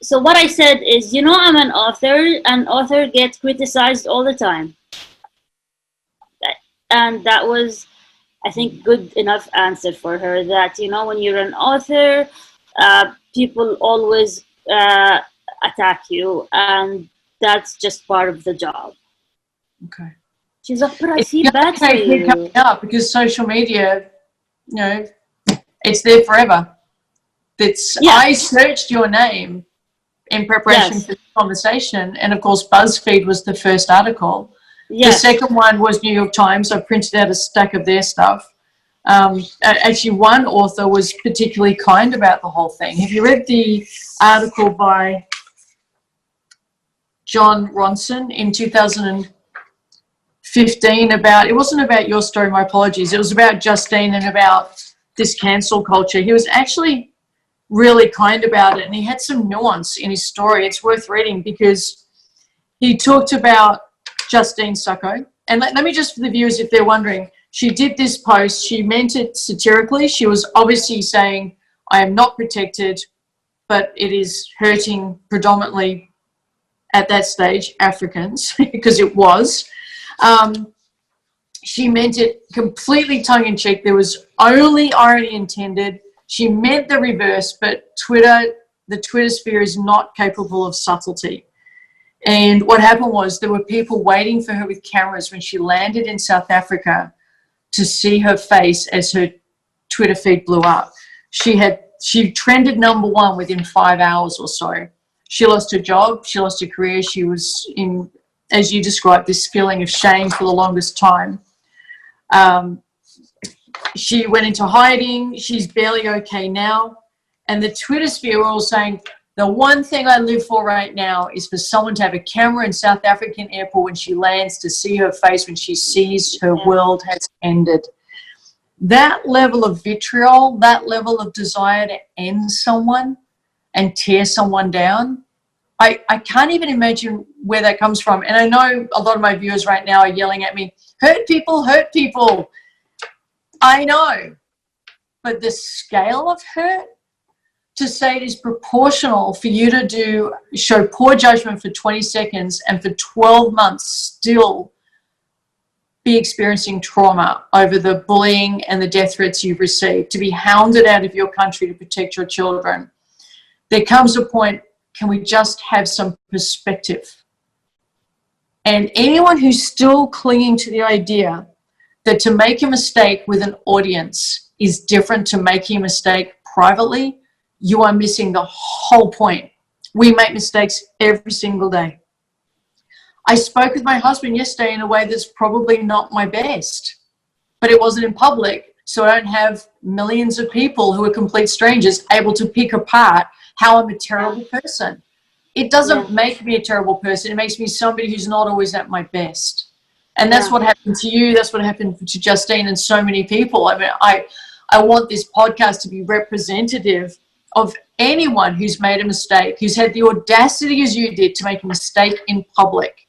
So what I said is, I'm an author, and author gets criticized all the time. And that was, I think, good enough answer for her, that, when you're an author, people always attack you, and that's just part of the job. Okay. She's like, but I feel bad for you. Coming up because social media, it's there forever. I searched your name in preparation for this conversation, and of course BuzzFeed was the first article. The second one was New York Times. I printed out a stack of their stuff. Actually, one author was particularly kind about the whole thing. Have you read the article by John Ronson in 2015 about, it wasn't about your story, my apologies, it was about Justine and about this cancel culture. He was actually really kind about it, and he had some nuance in his story. It's worth reading because he talked about Justine Sacco. And let me just, for the viewers, if they're wondering, she did this post, she meant it satirically. She was obviously saying, I am not protected, but it is hurting predominantly at that stage, Africans, because it was. She meant it completely tongue-in-cheek. There was only irony intended. She meant the reverse, but the Twitter sphere is not capable of subtlety. And what happened was there were people waiting for her with cameras when she landed in South Africa to see her face as her Twitter feed blew up. She trended #1 within 5 hours or so. She lost her job. She lost her career. She was in, as you described, this feeling of shame for the longest time. She went into hiding. She's barely okay now. And the Twitter sphere were all saying, the one thing I live for right now is for someone to have a camera in South African airport when she lands to see her face when she sees her world has ended. That level of vitriol, that level of desire to end someone and tear someone down, I can't even imagine where that comes from. And I know a lot of my viewers right now are yelling at me, hurt people, hurt people. I know. But the scale of hurt, to say it is proportional for you to show poor judgment for 20 seconds and for 12 months still be experiencing trauma over the bullying and the death threats you've received, to be hounded out of your country to protect your children. There comes a point, can we just have some perspective? And anyone who's still clinging to the idea that to make a mistake with an audience is different to making a mistake privately, you are missing the whole point. We make mistakes every single day. I spoke with my husband yesterday in a way that's probably not my best, but it wasn't in public, so I don't have millions of people who are complete strangers able to pick apart how I'm a terrible person. It doesn't make me a terrible person. It makes me somebody who's not always at my best. And that's what happened to you. That's what happened to Justine and so many people. I mean, I want this podcast to be representative of anyone who's made a mistake, who's had the audacity as you did to make a mistake in public,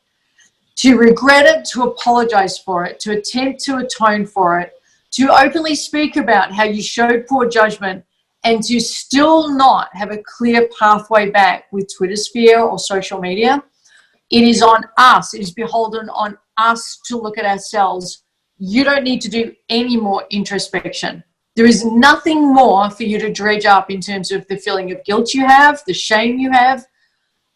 to regret it, to apologize for it, to attempt to atone for it, to openly speak about how you showed poor judgment, and to still not have a clear pathway back with Twitter sphere or social media. It is on us. It is beholden on us to look at ourselves. You don't need to do any more introspection. There is nothing more for you to dredge up in terms of the feeling of guilt you have, the shame you have.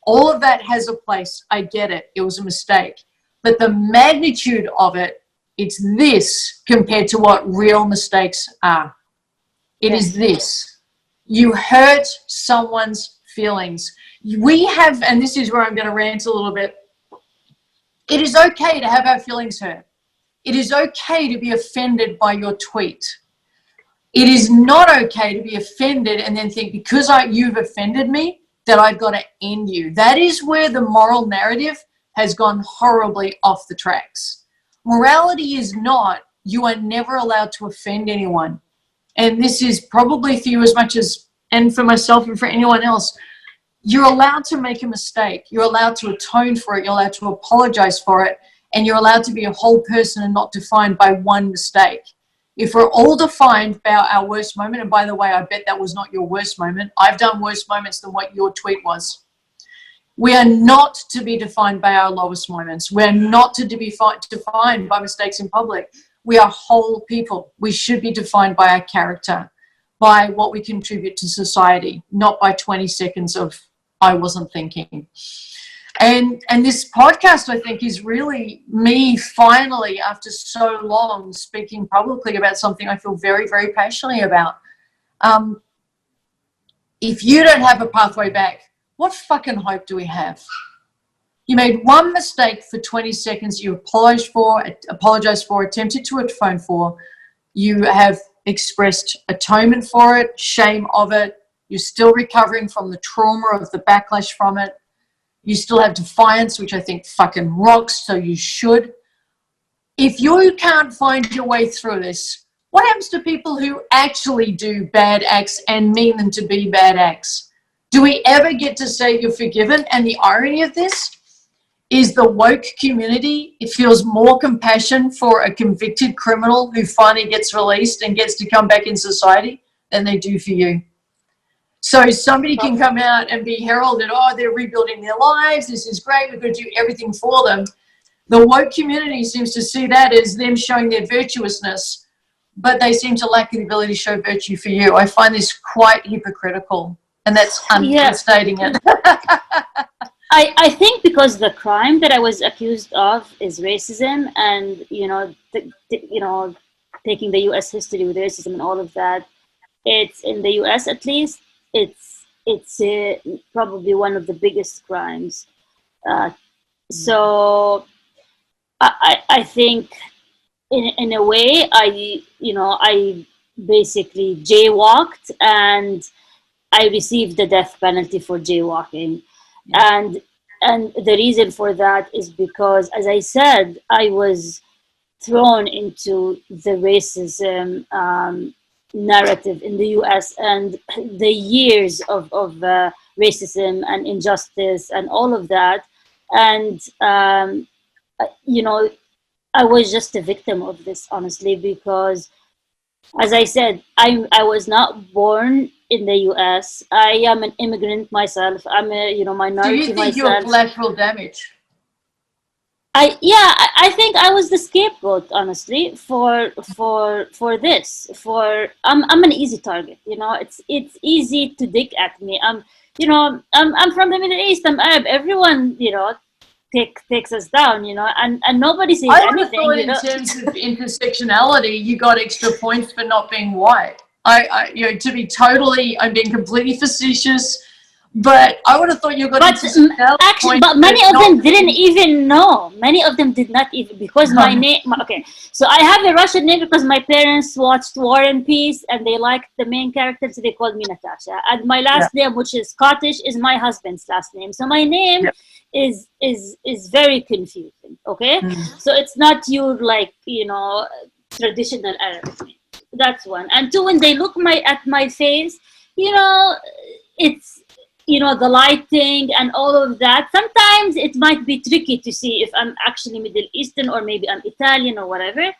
All of that has a place. I get it. It was a mistake. But the magnitude of it, it's this compared to what real mistakes are. It is this. You hurt someone's feelings. We have, and this is where I'm going to rant a little bit, it is okay to have our feelings hurt. It is okay to be offended by your tweet. It is not okay to be offended and then think, because you've offended me, that I've got to end you. That is where the moral narrative has gone horribly off the tracks. Morality is not, you are never allowed to offend anyone. And this is probably for you as much as, and for myself and for anyone else, you're allowed to make a mistake. You're allowed to atone for it. You're allowed to apologize for it. And you're allowed to be a whole person and not defined by one mistake. If we're all defined by our worst moment, and by the way, I bet that was not your worst moment. I've done worse moments than what your tweet was. We are not to be defined by our lowest moments. We're not to be defined by mistakes in public. We are whole people. We should be defined by our character, by what we contribute to society, not by 20 seconds of I wasn't thinking. And this podcast, I think, is really me finally, after so long, speaking publicly about something I feel very, very passionately about. If you don't have a pathway back, what fucking hope do we have? You made one mistake for 20 seconds, you apologized for, attempted to atone for, you have expressed atonement for it, shame of it, you're still recovering from the trauma of the backlash from it, you still have defiance, which I think fucking rocks, so you should. If you can't find your way through this, what happens to people who actually do bad acts and mean them to be bad acts? Do we ever get to say you're forgiven? And the irony of this is the woke community, it feels more compassion for a convicted criminal who finally gets released and gets to come back in society than they do for you. So somebody can come out and be heralded, oh, they're rebuilding their lives, this is great, we're going to do everything for them. The woke community seems to see that as them showing their virtuousness, but they seem to lack the ability to show virtue for you. I find this quite hypocritical, and that's understating it. I think because the crime that I was accused of is racism, and taking the U.S. history with racism and all of that, it's in the U.S. at least. It's probably one of the biggest crimes. So I think in a way I basically jaywalked, and I received the death penalty for jaywalking. And the reason for that is because, as I said, I was thrown into the racism narrative in the US, and the years of racism and injustice and all of that. And, I was just a victim of this, honestly, because, as I said, I was not born in the US. I am an immigrant myself. I'm a minority myself. Do you think you're collateral damage? I think I was the scapegoat, honestly, for this. I'm an easy target. It's easy to dig at me. I'm from the Middle East. I'm Arab. Everyone takes us down. And nobody says anything. I would have thought in terms of intersectionality, you got extra points for not being white. I'm being completely facetious. But I would have thought you got. But many of them didn't even know. Many of them did not even, because my name. Okay, so I have a Russian name because my parents watched War and Peace, and they liked the main character, so they called me Natasha. And my last name, which is Scottish, is my husband's last name. So my name is very confusing. Okay, so it's not your traditional Arabic name. That's one. And two, when they look at my face, it's. The lighting and all of that. Sometimes it might be tricky to see if I'm actually Middle Eastern or maybe I'm Italian or whatever.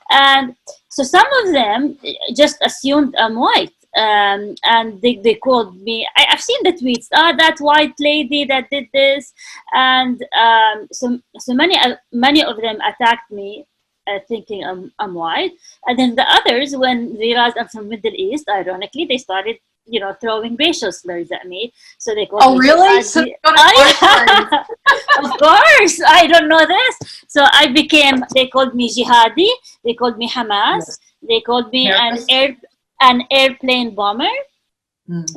And so some of them just assumed I'm white. And they called me. I've seen the tweets. That white lady that did this. And so many of them attacked me, thinking I'm white. And then the others, when they realized I'm from Middle East, ironically, they started throwing racial slurs at me. So they called me. Oh, really? So of course, I don't know this. So they called me jihadi. They called me Hamas. Yes. They called me an airplane bomber.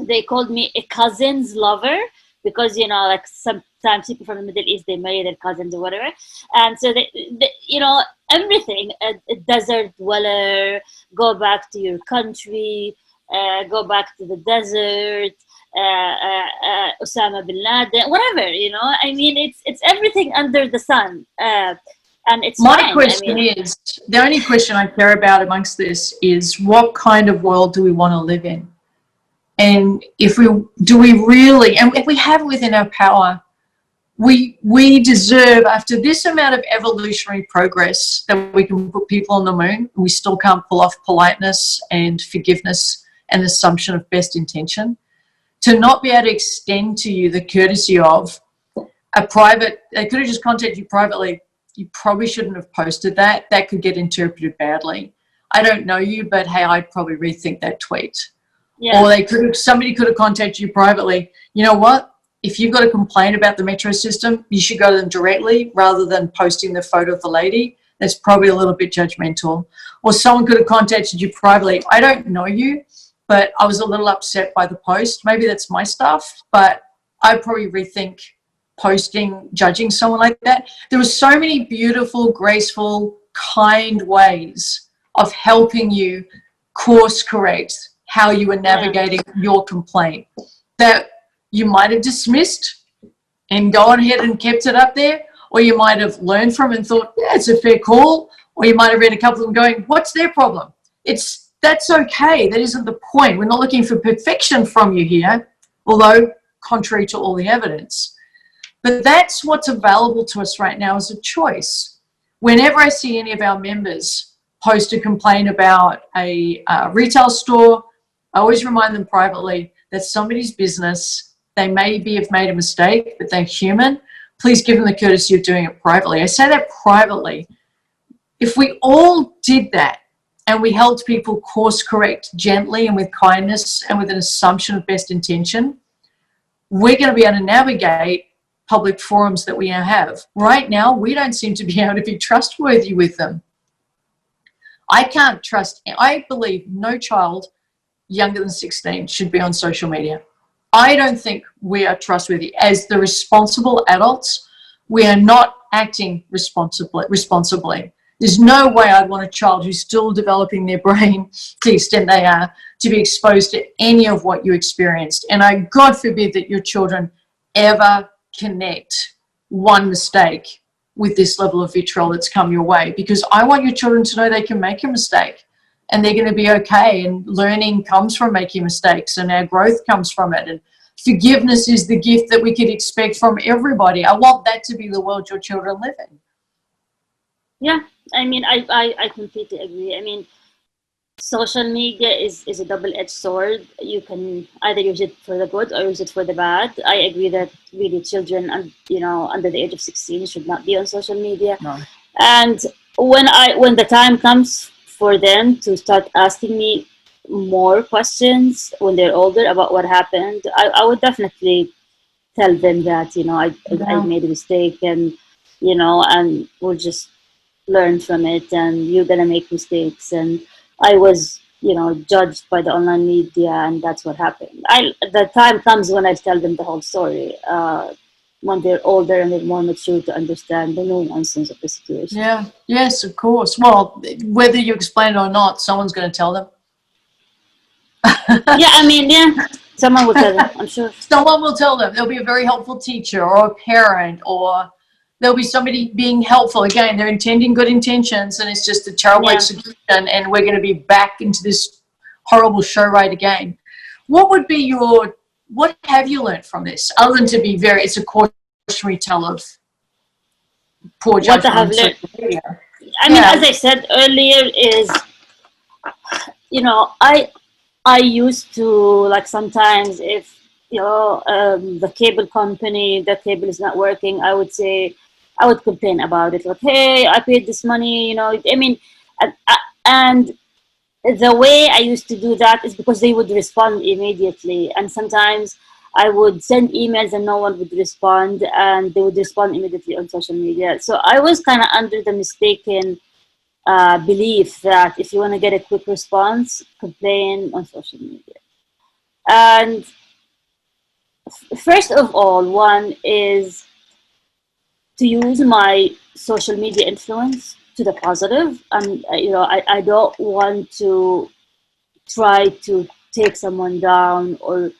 They called me a cousin's lover, because, sometimes people from the Middle East, they marry their cousins or whatever. And so they everything, a desert dweller, go back to your country, go back to the desert, Osama bin Laden, whatever, I mean, it's everything under the sun. And it's my question is, the only question I care about amongst this is, what kind of world do we want to live in? And if we have within our power, we deserve, after this amount of evolutionary progress, that we can put people on the moon, we still can't pull off politeness and forgiveness and assumption of best intention, to not be able to extend to you the courtesy of they could have just contacted you privately. You probably shouldn't have posted that. That could get interpreted badly. I don't know you, but hey, I'd probably rethink that tweet. Yeah. Or somebody could have contacted you privately. You know what? If you've got a complaint about the metro system, you should go to them directly rather than posting the photo of the lady. That's probably a little bit judgmental. Or someone could have contacted you privately. I don't know you, but I was a little upset by the post. Maybe that's my stuff, but I'd probably rethink posting, judging someone like that. There were so many beautiful, graceful, kind ways of helping you course correct how you were navigating your complaint that you might have dismissed and gone ahead and kept it up there, or you might have learned from it and thought, yeah, it's a fair call, or you might have read a couple of them going, what's their problem? That's okay. That isn't the point. We're not looking for perfection from you here, although contrary to all the evidence. But that's what's available to us right now as a choice. Whenever I see any of our members post a complaint about a retail store, I always remind them privately that's somebody's business. They maybe have made a mistake, but they're human. Please give them the courtesy of doing it privately. I say that privately. If we all did that and we held people course correct gently and with kindness and with an assumption of best intention, we're going to be able to navigate public forums that we now have. Right now, we don't seem to be able to be trustworthy with them. I can't trust, I believe no child younger than 16 should be on social media. I don't think we are trustworthy. As the responsible adults, we are not acting responsibly. There's no way I'd want a child who's still developing their brain to the extent they are to be exposed to any of what you experienced. And I, God forbid that your children ever connect one mistake with this level of vitriol that's come your way, because I want your children to know they can make a mistake and they're going to be okay, and learning comes from making mistakes and our growth comes from it, and forgiveness is the gift that we could expect from everybody. I want that to be the world your children live in. Yeah, I mean, I completely agree. I mean, social media is a double-edged sword. You can either use it for the good or use it for the bad. I agree that really children, under the age of 16 should not be on social media. No. And when the time comes for them to start asking me more questions when they're older about what happened, I would definitely tell them that, I made a mistake, and, and we'll just learn from it, and you're gonna make mistakes, and I was judged by the online media, and that's what happened. The time comes when I tell them the whole story, when they're older and they're more mature to understand the nuances of the situation. Yeah, yes, of course. Well, whether you explain it or not, someone's going to tell them. Yeah, I mean, yeah, someone will tell them, I'm sure. Someone will tell them. There'll be a very helpful teacher or a parent, or there'll be somebody being helpful. Again, they're intending good intentions, and it's just a terrible execution, and we're going to be back into this horrible show right again. What have you learned from this, other than to be it's a cautionary tale of poor judgment? What I have learned, I mean, as I said earlier, is, I used to, like, sometimes if, the cable company, the cable is not working, I would complain about it. Like, hey, I paid this money, I mean, and the way I used to do that is because they would respond immediately. And sometimes I would send emails and no one would respond, and they would respond immediately on social media. So I was kind of under the mistaken belief that if you want to get a quick response, complain on social media. And first of all, one is to use my social media influence to the positive. And I don't want to try to take someone down or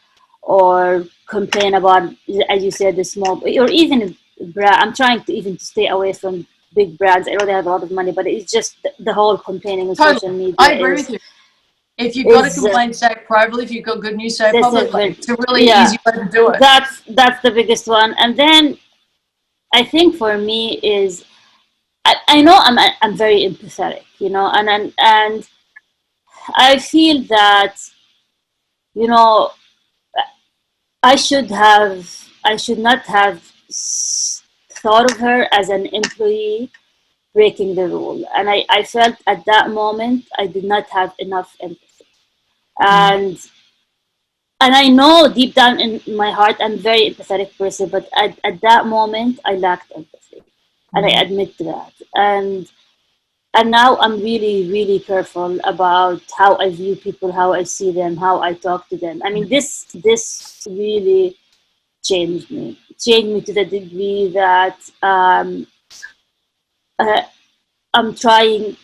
complain about, as you said, the small, or even I'm trying to stay away from big brands. I know they have a lot of money, but it's just the whole complaining on social media. I agree with you. If you've got a complaint, say it privately. If you've got good news, say it publicly. It's a really easy way to do it. That's the biggest one. And then I think for me is, I know I'm very empathetic, and I feel that, I should not have thought of her as an employee breaking the rule. And I felt at that moment I did not have enough empathy. And I know deep down in my heart I'm a very empathetic person, but at that moment I lacked empathy. And I admit to that. And now I'm really, really careful about how I view people, how I see them, how I talk to them. I mean, this really changed me to the degree that I'm trying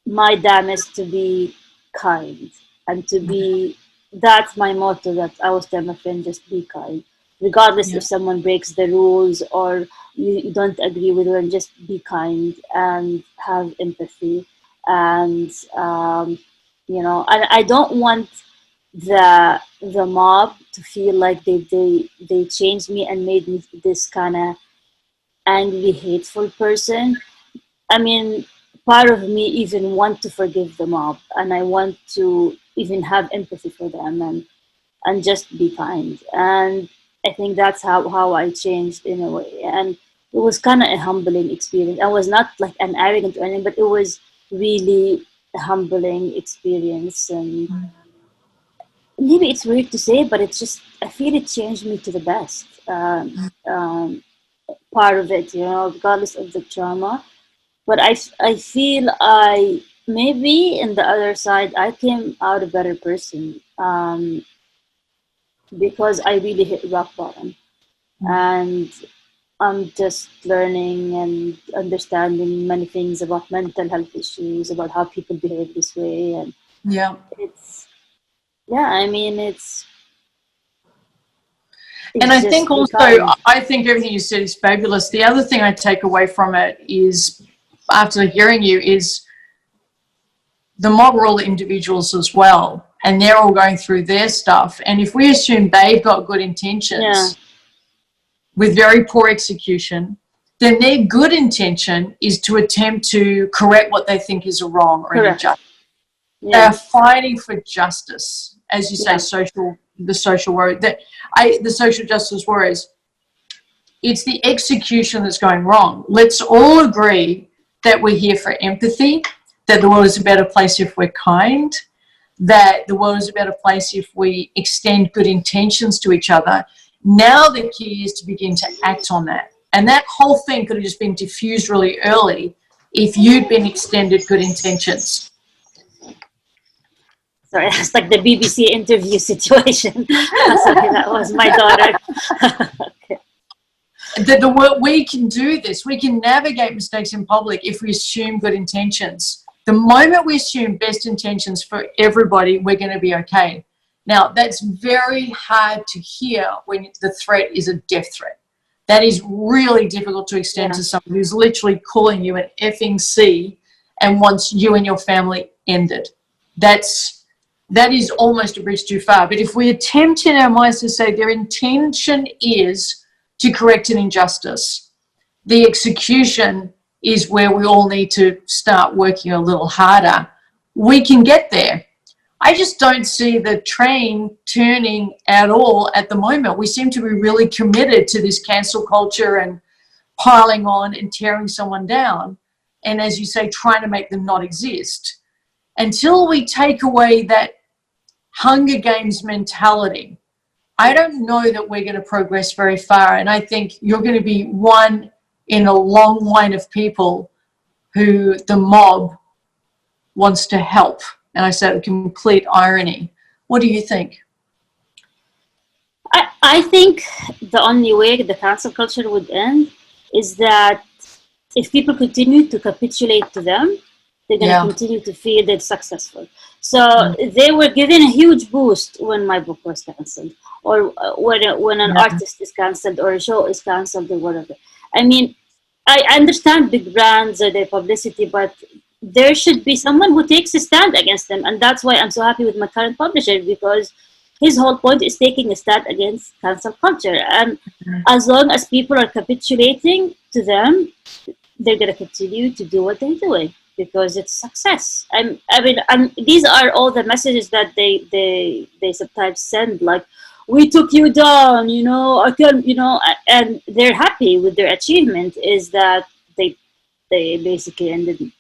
my damnedest to be kind and to be, that's my motto that I always tell my friend, just be kind. Regardless if someone breaks the rules or you don't agree with them, just be kind and have empathy. And, and I don't want the mob to feel like they changed me and made me this kind of angry, hateful person. I mean, part of me even want to forgive the mob, and I want to even have empathy for them, and just be kind. And I think that's how I changed in a way. And it was kind of a humbling experience. I was not like an arrogant or anything, but it was really a humbling experience. And maybe it's weird to say, but it's just, I feel it changed me to the best. Part of it, regardless of the trauma. But I feel maybe in the other side, I came out a better person, because I really hit rock bottom. And I'm just learning and understanding many things about mental health issues, about how people behave this way. And it's and I think also, I think everything you said is fabulous. The other thing I take away from it is, after hearing you, is the mob are all individuals as well, and they're all going through their stuff. And if we assume they've got good intentions with very poor execution, then their good intention is to attempt to correct what they think is a wrong or an injustice. They are fighting for justice, as you say, the social justice warriors. It's the execution that's going wrong. Let's all agree that we're here for empathy, that the world is a better place if we're kind, that the world is a better place if we extend good intentions to each other. Now the key is to begin to act on that. And that whole thing could have just been diffused really early if you'd been extended good intentions. Sorry, it's like the BBC interview situation. Sorry, that was my daughter. Okay. We can do this. We can navigate mistakes in public if we assume good intentions. The moment we assume best intentions for everybody, we're going to be okay. Now, that's very hard to hear when the threat is a death threat. That is really difficult to extend to someone who's literally calling you an effing C and wants you and your family ended. That is almost a bridge too far. But if we attempt in our minds to say their intention is to correct an injustice, the execution is where we all need to start working a little harder, we can get there. I just don't see the train turning at all at the moment. We seem to be really committed to this cancel culture and piling on and tearing someone down. And as you say, trying to make them not exist. Until we take away that Hunger Games mentality, I don't know that we're going to progress very far. And I think you're going to be one in a long line of people who the mob wants to help. And I said, complete irony. What do you think? I think the only way the cancel culture would end is that if people continue to capitulate to them, they're going to continue to feel they're successful. So they were given a huge boost when my book was cancelled, or when an artist is cancelled or a show is cancelled or whatever. I mean, I understand big brands or their publicity, but there should be someone who takes a stand against them. And that's why I'm so happy with my current publisher, because his whole point is taking a stand against cancel culture. And as long as people are capitulating to them, they're going to continue to do what they're doing because it's success. I mean, these are all the messages that they sometimes send, like, we took you down, and they're happy with their achievement is that they basically ended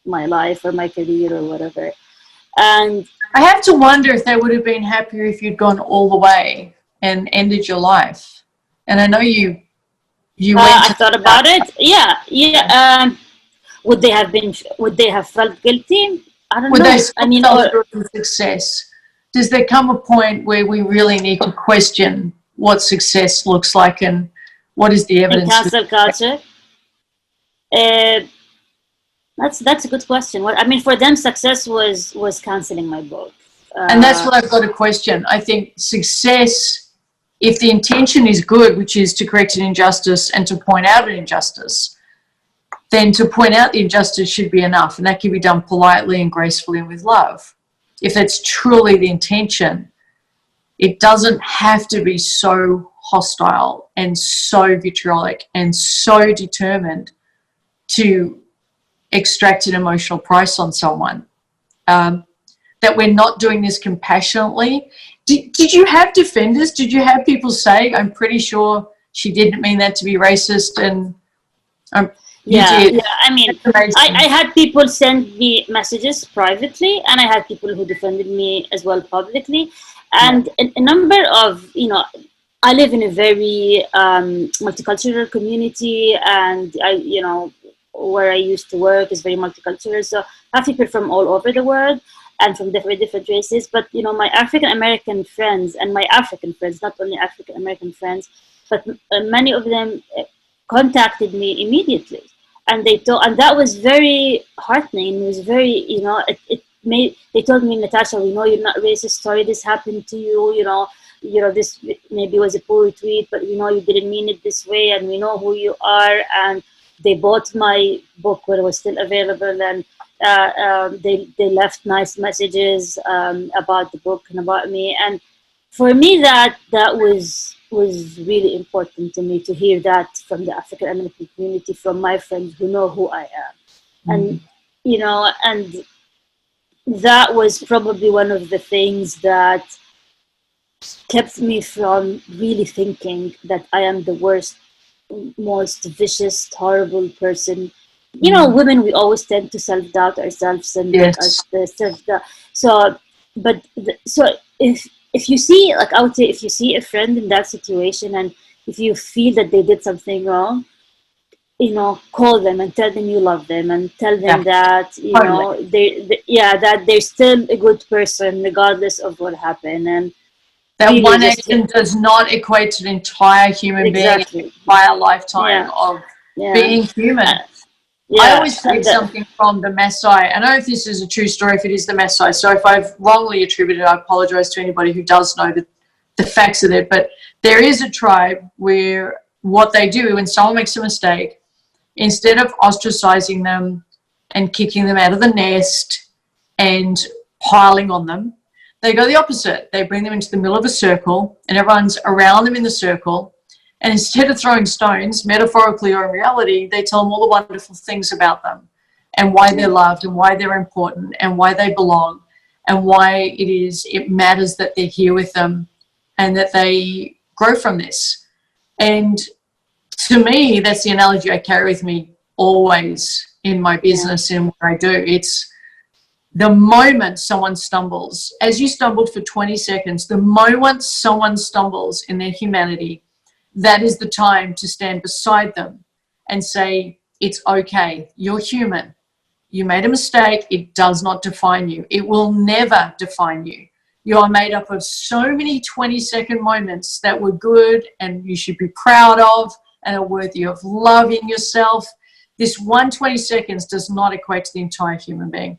my life or my career or whatever. And I have to wonder if they would have been happier if you'd gone all the way and ended your life. And I know you went I thought about it. Yeah. Would they have felt guilty? I don't know. I mean, success. Does there come a point where we really need to question what success looks like and what is the evidence? In cancel culture? That's a good question. For them, success was canceling my book. And that's what I've got to question. I think success, if the intention is good, which is to correct an injustice and to point out an injustice, then to point out the injustice should be enough. And that can be done politely and gracefully and with love. If that's truly the intention, it doesn't have to be so hostile and so vitriolic and so determined to extract an emotional price on someone. That we're not doing this compassionately. Did you have defenders? Did you have people say, I'm pretty sure she didn't mean that to be racist? And you did. Yeah. I mean, I had people send me messages privately, and I had people who defended me as well publicly. And a number of, I live in a very multicultural community, and where I used to work is very multicultural. So I have people from all over the world and from different races. But my African American friends and my African friends, not only African American friends, but many of them contacted me immediately, and and that was very heartening. It was very, they told me, Natasha, we know you're not racist. Sorry this happened to you. This maybe was a poor tweet, but we know you didn't mean it this way, and we know who you are. And they bought my book when it was still available, and they left nice messages about the book and about me. And for me, that was really important to me to hear that from the African American community, from my friends who know who I am. And and that was probably one of the things that kept me from really thinking that I am the worst, most vicious, horrible person. Women, we always tend to self-doubt ourselves and self-doubt. So if you see, like, I would say, if you see a friend in that situation, and if you feel that they did something wrong, call them and tell them you love them, and tell them that that they're still a good person regardless of what happened. And that really one action does not equate to an entire human being, an entire lifetime of being human. I always take something from the Maasai. I don't know if this is a true story, if it is the Maasai. So if I've wrongly attributed, I apologize to anybody who does know the facts of it. But there is a tribe where what they do when someone makes a mistake, instead of ostracizing them and kicking them out of the nest and piling on them, they go the opposite. They bring them into the middle of a circle, and everyone's around them in the circle. And instead of throwing stones, metaphorically or in reality, they tell them all the wonderful things about them and why they're loved and why they're important and why they belong and why it matters that they're here with them and that they grow from this. And to me, that's the analogy I carry with me always in my business and what I do. It's the moment someone stumbles, as you stumbled for 20 seconds, the moment someone stumbles in their humanity, that is the time to stand beside them and say, it's okay, you're human. You made a mistake, it does not define you. It will never define you. You are made up of so many 20-second moments that were good and you should be proud of and are worthy of loving yourself. This 120 seconds does not equate to the entire human being.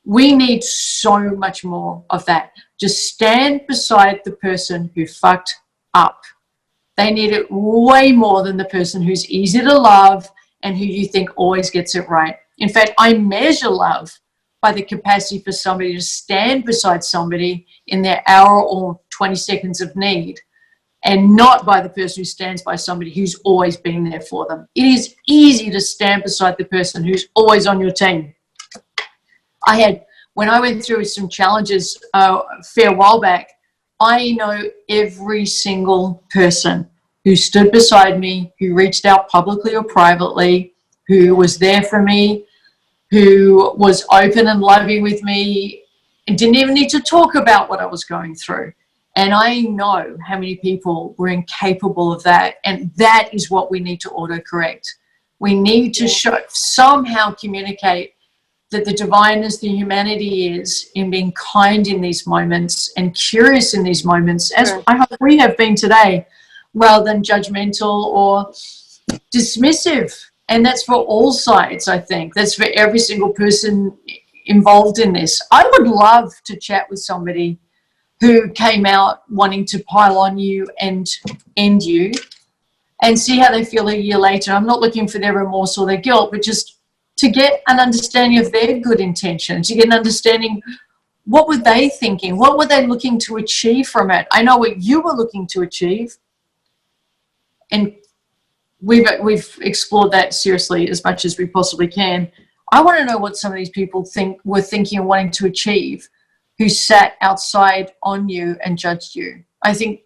We need so much more of that. Just stand beside the person who fucked up. They need it way more than the person who's easy to love and who you think always gets it right. In fact, I measure love by the capacity for somebody to stand beside somebody in their hour or 20 seconds of need, and not by the person who stands by somebody who's always been there for them. It is easy to stand beside the person who's always on your team. When I went through some challenges a fair while back, I know every single person who stood beside me, who reached out publicly or privately, who was there for me, who was open and loving with me, and didn't even need to talk about what I was going through. And I know how many people were incapable of that, and that is what we need to autocorrect. We need to somehow communicate that the divineness, the humanity is in being kind in these moments and curious in these moments, as I hope we have been today, rather than judgmental or dismissive. And that's for all sides, I think. That's for every single person involved in this. I would love to chat with somebody who came out wanting to pile on you and end you and see how they feel a year later. I'm not looking for their remorse or their guilt, but just to get an understanding of their good intention, to get an understanding, what were they thinking? What were they looking to achieve from it? I know what you were looking to achieve, and we've explored that seriously as much as we possibly can. I want to know what some of these people were thinking and wanting to achieve, who sat outside on you and judged you. I think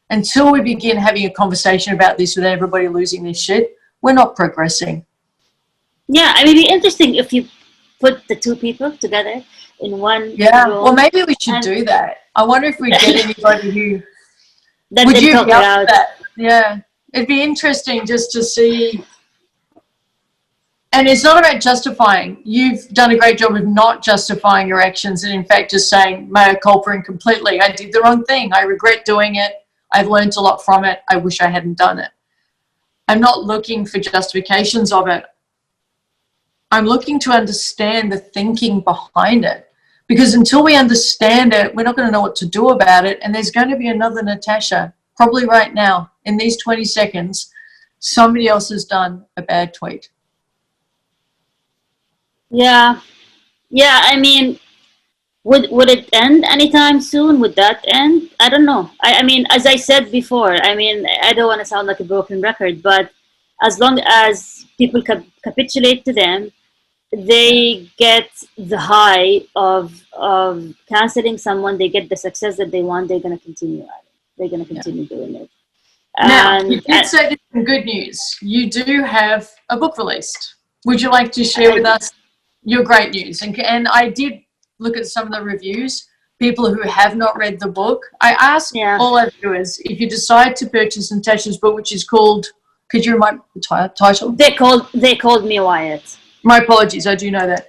until we begin having a conversation about this without everybody losing their shit, we're not progressing. Yeah, I mean, it'd be interesting if you put the two people together in one room. Well, maybe we should do that. I wonder if we get anybody who that would you talk be up out. for that? Yeah, it'd be interesting just to see. And it's not about justifying. You've done a great job of not justifying your actions and in fact just saying mea culpa and completely, I did the wrong thing. I regret doing it. I've learned a lot from it. I wish I hadn't done it. I'm not looking for justifications of it. I'm looking to understand the thinking behind it, because until we understand it, we're not going to know what to do about it. And there's going to be another Natasha, probably right now, in these 20 seconds, somebody else has done a bad tweet. Yeah. I mean, would it end anytime soon? Would that end? I don't know. I mean, as I said before, I mean, I don't want to sound like a broken record, but as long as people capitulate to them, they get the high of canceling someone, they get the success that they want, they're going to continue at it. They're going to continue doing it. Now, you did say there's some good news. You do have a book released. Would you like to share with us your great news? And I did look at some of the reviews, people who have not read the book. I asked all our viewers, if you decide to purchase Natasha's book, which is called, could you remind the title? They called me Wyatt. My apologies, I do know that.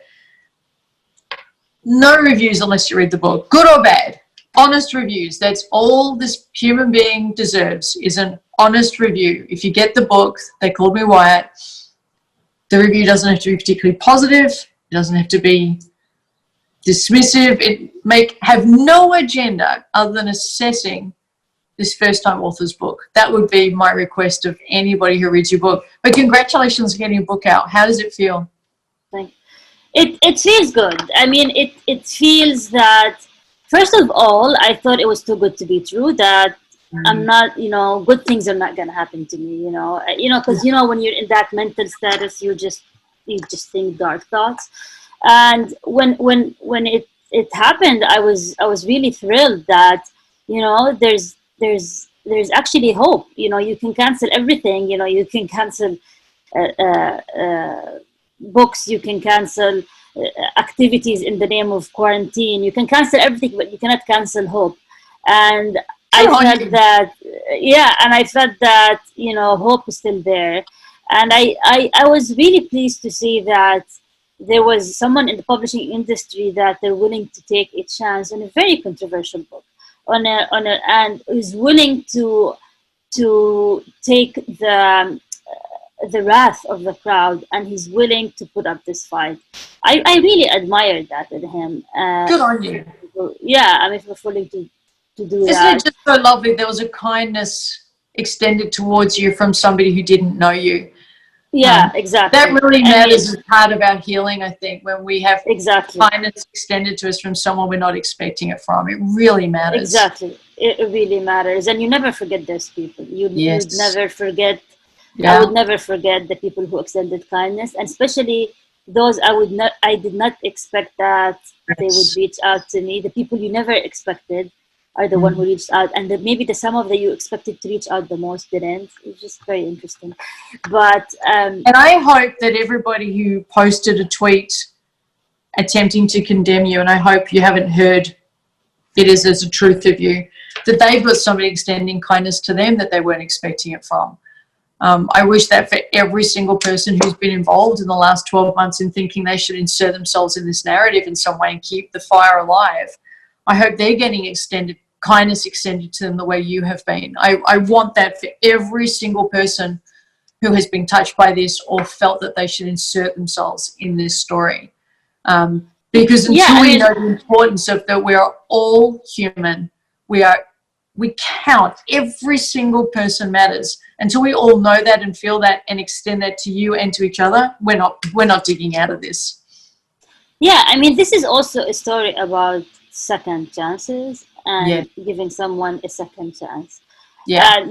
No reviews unless you read the book, good or bad. Honest reviews. That's all this human being deserves, is an honest review. If you get the book, They Called Me Wyatt, the review doesn't have to be particularly positive. It doesn't have to be dismissive. It have no agenda other than assessing this first-time author's book. That would be my request of anybody who reads your book. But congratulations on getting your book out. How does it feel? It feels good. I mean, it feels that, first of all, I thought it was too good to be true, that I'm not, good things are not going to happen to me, because, when you're in that mental status, you just think dark thoughts. And when it happened, I was really thrilled that, there's actually hope. You can cancel everything. You can cancel books, you can cancel activities in the name of quarantine, you can cancel everything, but you cannot cancel hope. And I felt that hope is still there. And I was really pleased to see that there was someone in the publishing industry that they're willing to take a chance on a very controversial book, and is willing to take the wrath of the crowd, and he's willing to put up this fight. I really admired that in him. Good on you. Yeah, I mean, for willing to do that. Isn't it just so lovely? There was a kindness extended towards you from somebody who didn't know you. Yeah, exactly. That really matters as part of our healing, I think, when we have exactly kindness extended to us from someone we're not expecting it from. It really matters. Exactly. It really matters. And you never forget those people. You'd never forget. Yeah. I would never forget the people who extended kindness, and especially those I did not expect that they would reach out to me. The people you never expected are the one who reached out, and maybe the some of that you expected to reach out the most didn't. It's just very interesting. But and I hope that everybody who posted a tweet attempting to condemn you, and I hope you haven't heard it as a truth of you, that they've got somebody extending kindness to them that they weren't expecting it from. I wish that for every single person who's been involved in the last 12 months in thinking they should insert themselves in this narrative in some way and keep the fire alive. I hope they're getting kindness extended to them the way you have been. I want that for every single person who has been touched by this or felt that they should insert themselves in this story. Because until we know the importance of that, we are all human. We count. Every single person matters. Until we all know that and feel that and extend that to you and to each other, we're not digging out of this. Yeah, I mean, this is also a story about second chances and giving someone a second chance. Yeah.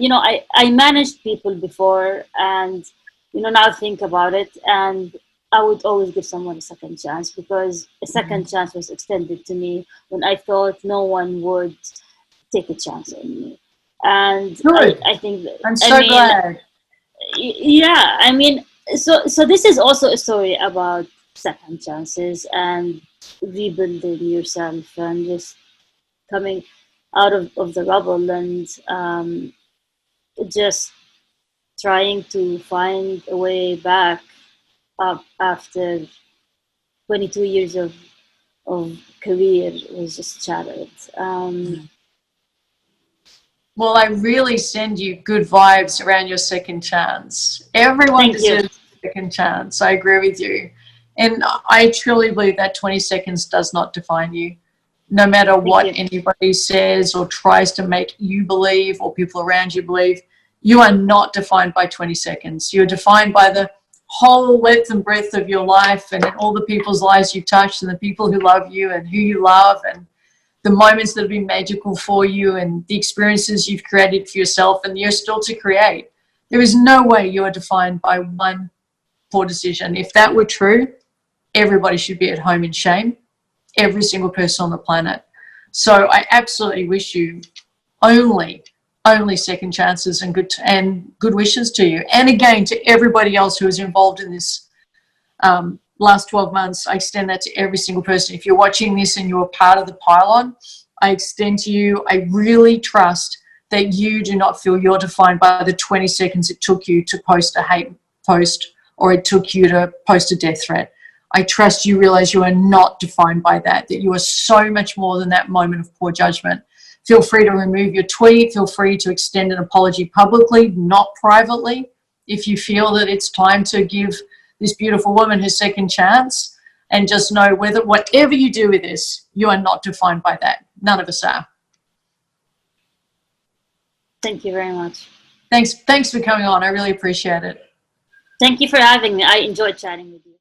I managed people before, and now think about it, and I would always give someone a second chance, because a second chance was extended to me when I thought no one would take a chance on me. And Good. I think that, I'm I so mean, glad. yeah, I mean, so this is also a story about second chances and rebuilding yourself and just coming out of the rubble, and just trying to find a way back up after 22 years of career was just shattered. Well, I really send you good vibes around your second chance. Everyone Thank you. deserves a second chance. I agree with you. And I truly believe that 20 seconds does not define you. No matter what you. anybody says or tries to make you believe or people around you believe, you are not defined by 20 seconds. You're defined by the whole width and breadth of your life, and all the people's lives you touched, and the people who love you and who you love, and the moments that have been magical for you, and the experiences you've created for yourself and you're still to create. There is no way you are defined by one poor decision. If that were true, everybody should be at home in shame, every single person on the planet. So I absolutely wish you only second chances and good wishes to you. And again, to everybody else who is involved in this last 12 months, I extend that to every single person. If you're watching this and you're part of the pylon, I extend to you, I really trust that you do not feel you're defined by the 20 seconds it took you to post a hate post, or it took you to post a death threat. I trust you realize you are not defined by that you are so much more than that moment of poor judgment. Feel free to remove your tweet. Feel free to extend an apology publicly, not privately, if you feel that it's time to give this beautiful woman her second chance. And just know, whatever you do with this, you are not defined by that. None of us are. Thank you very much. Thanks for coming on. I really appreciate it. Thank you for having me. I enjoyed chatting with you.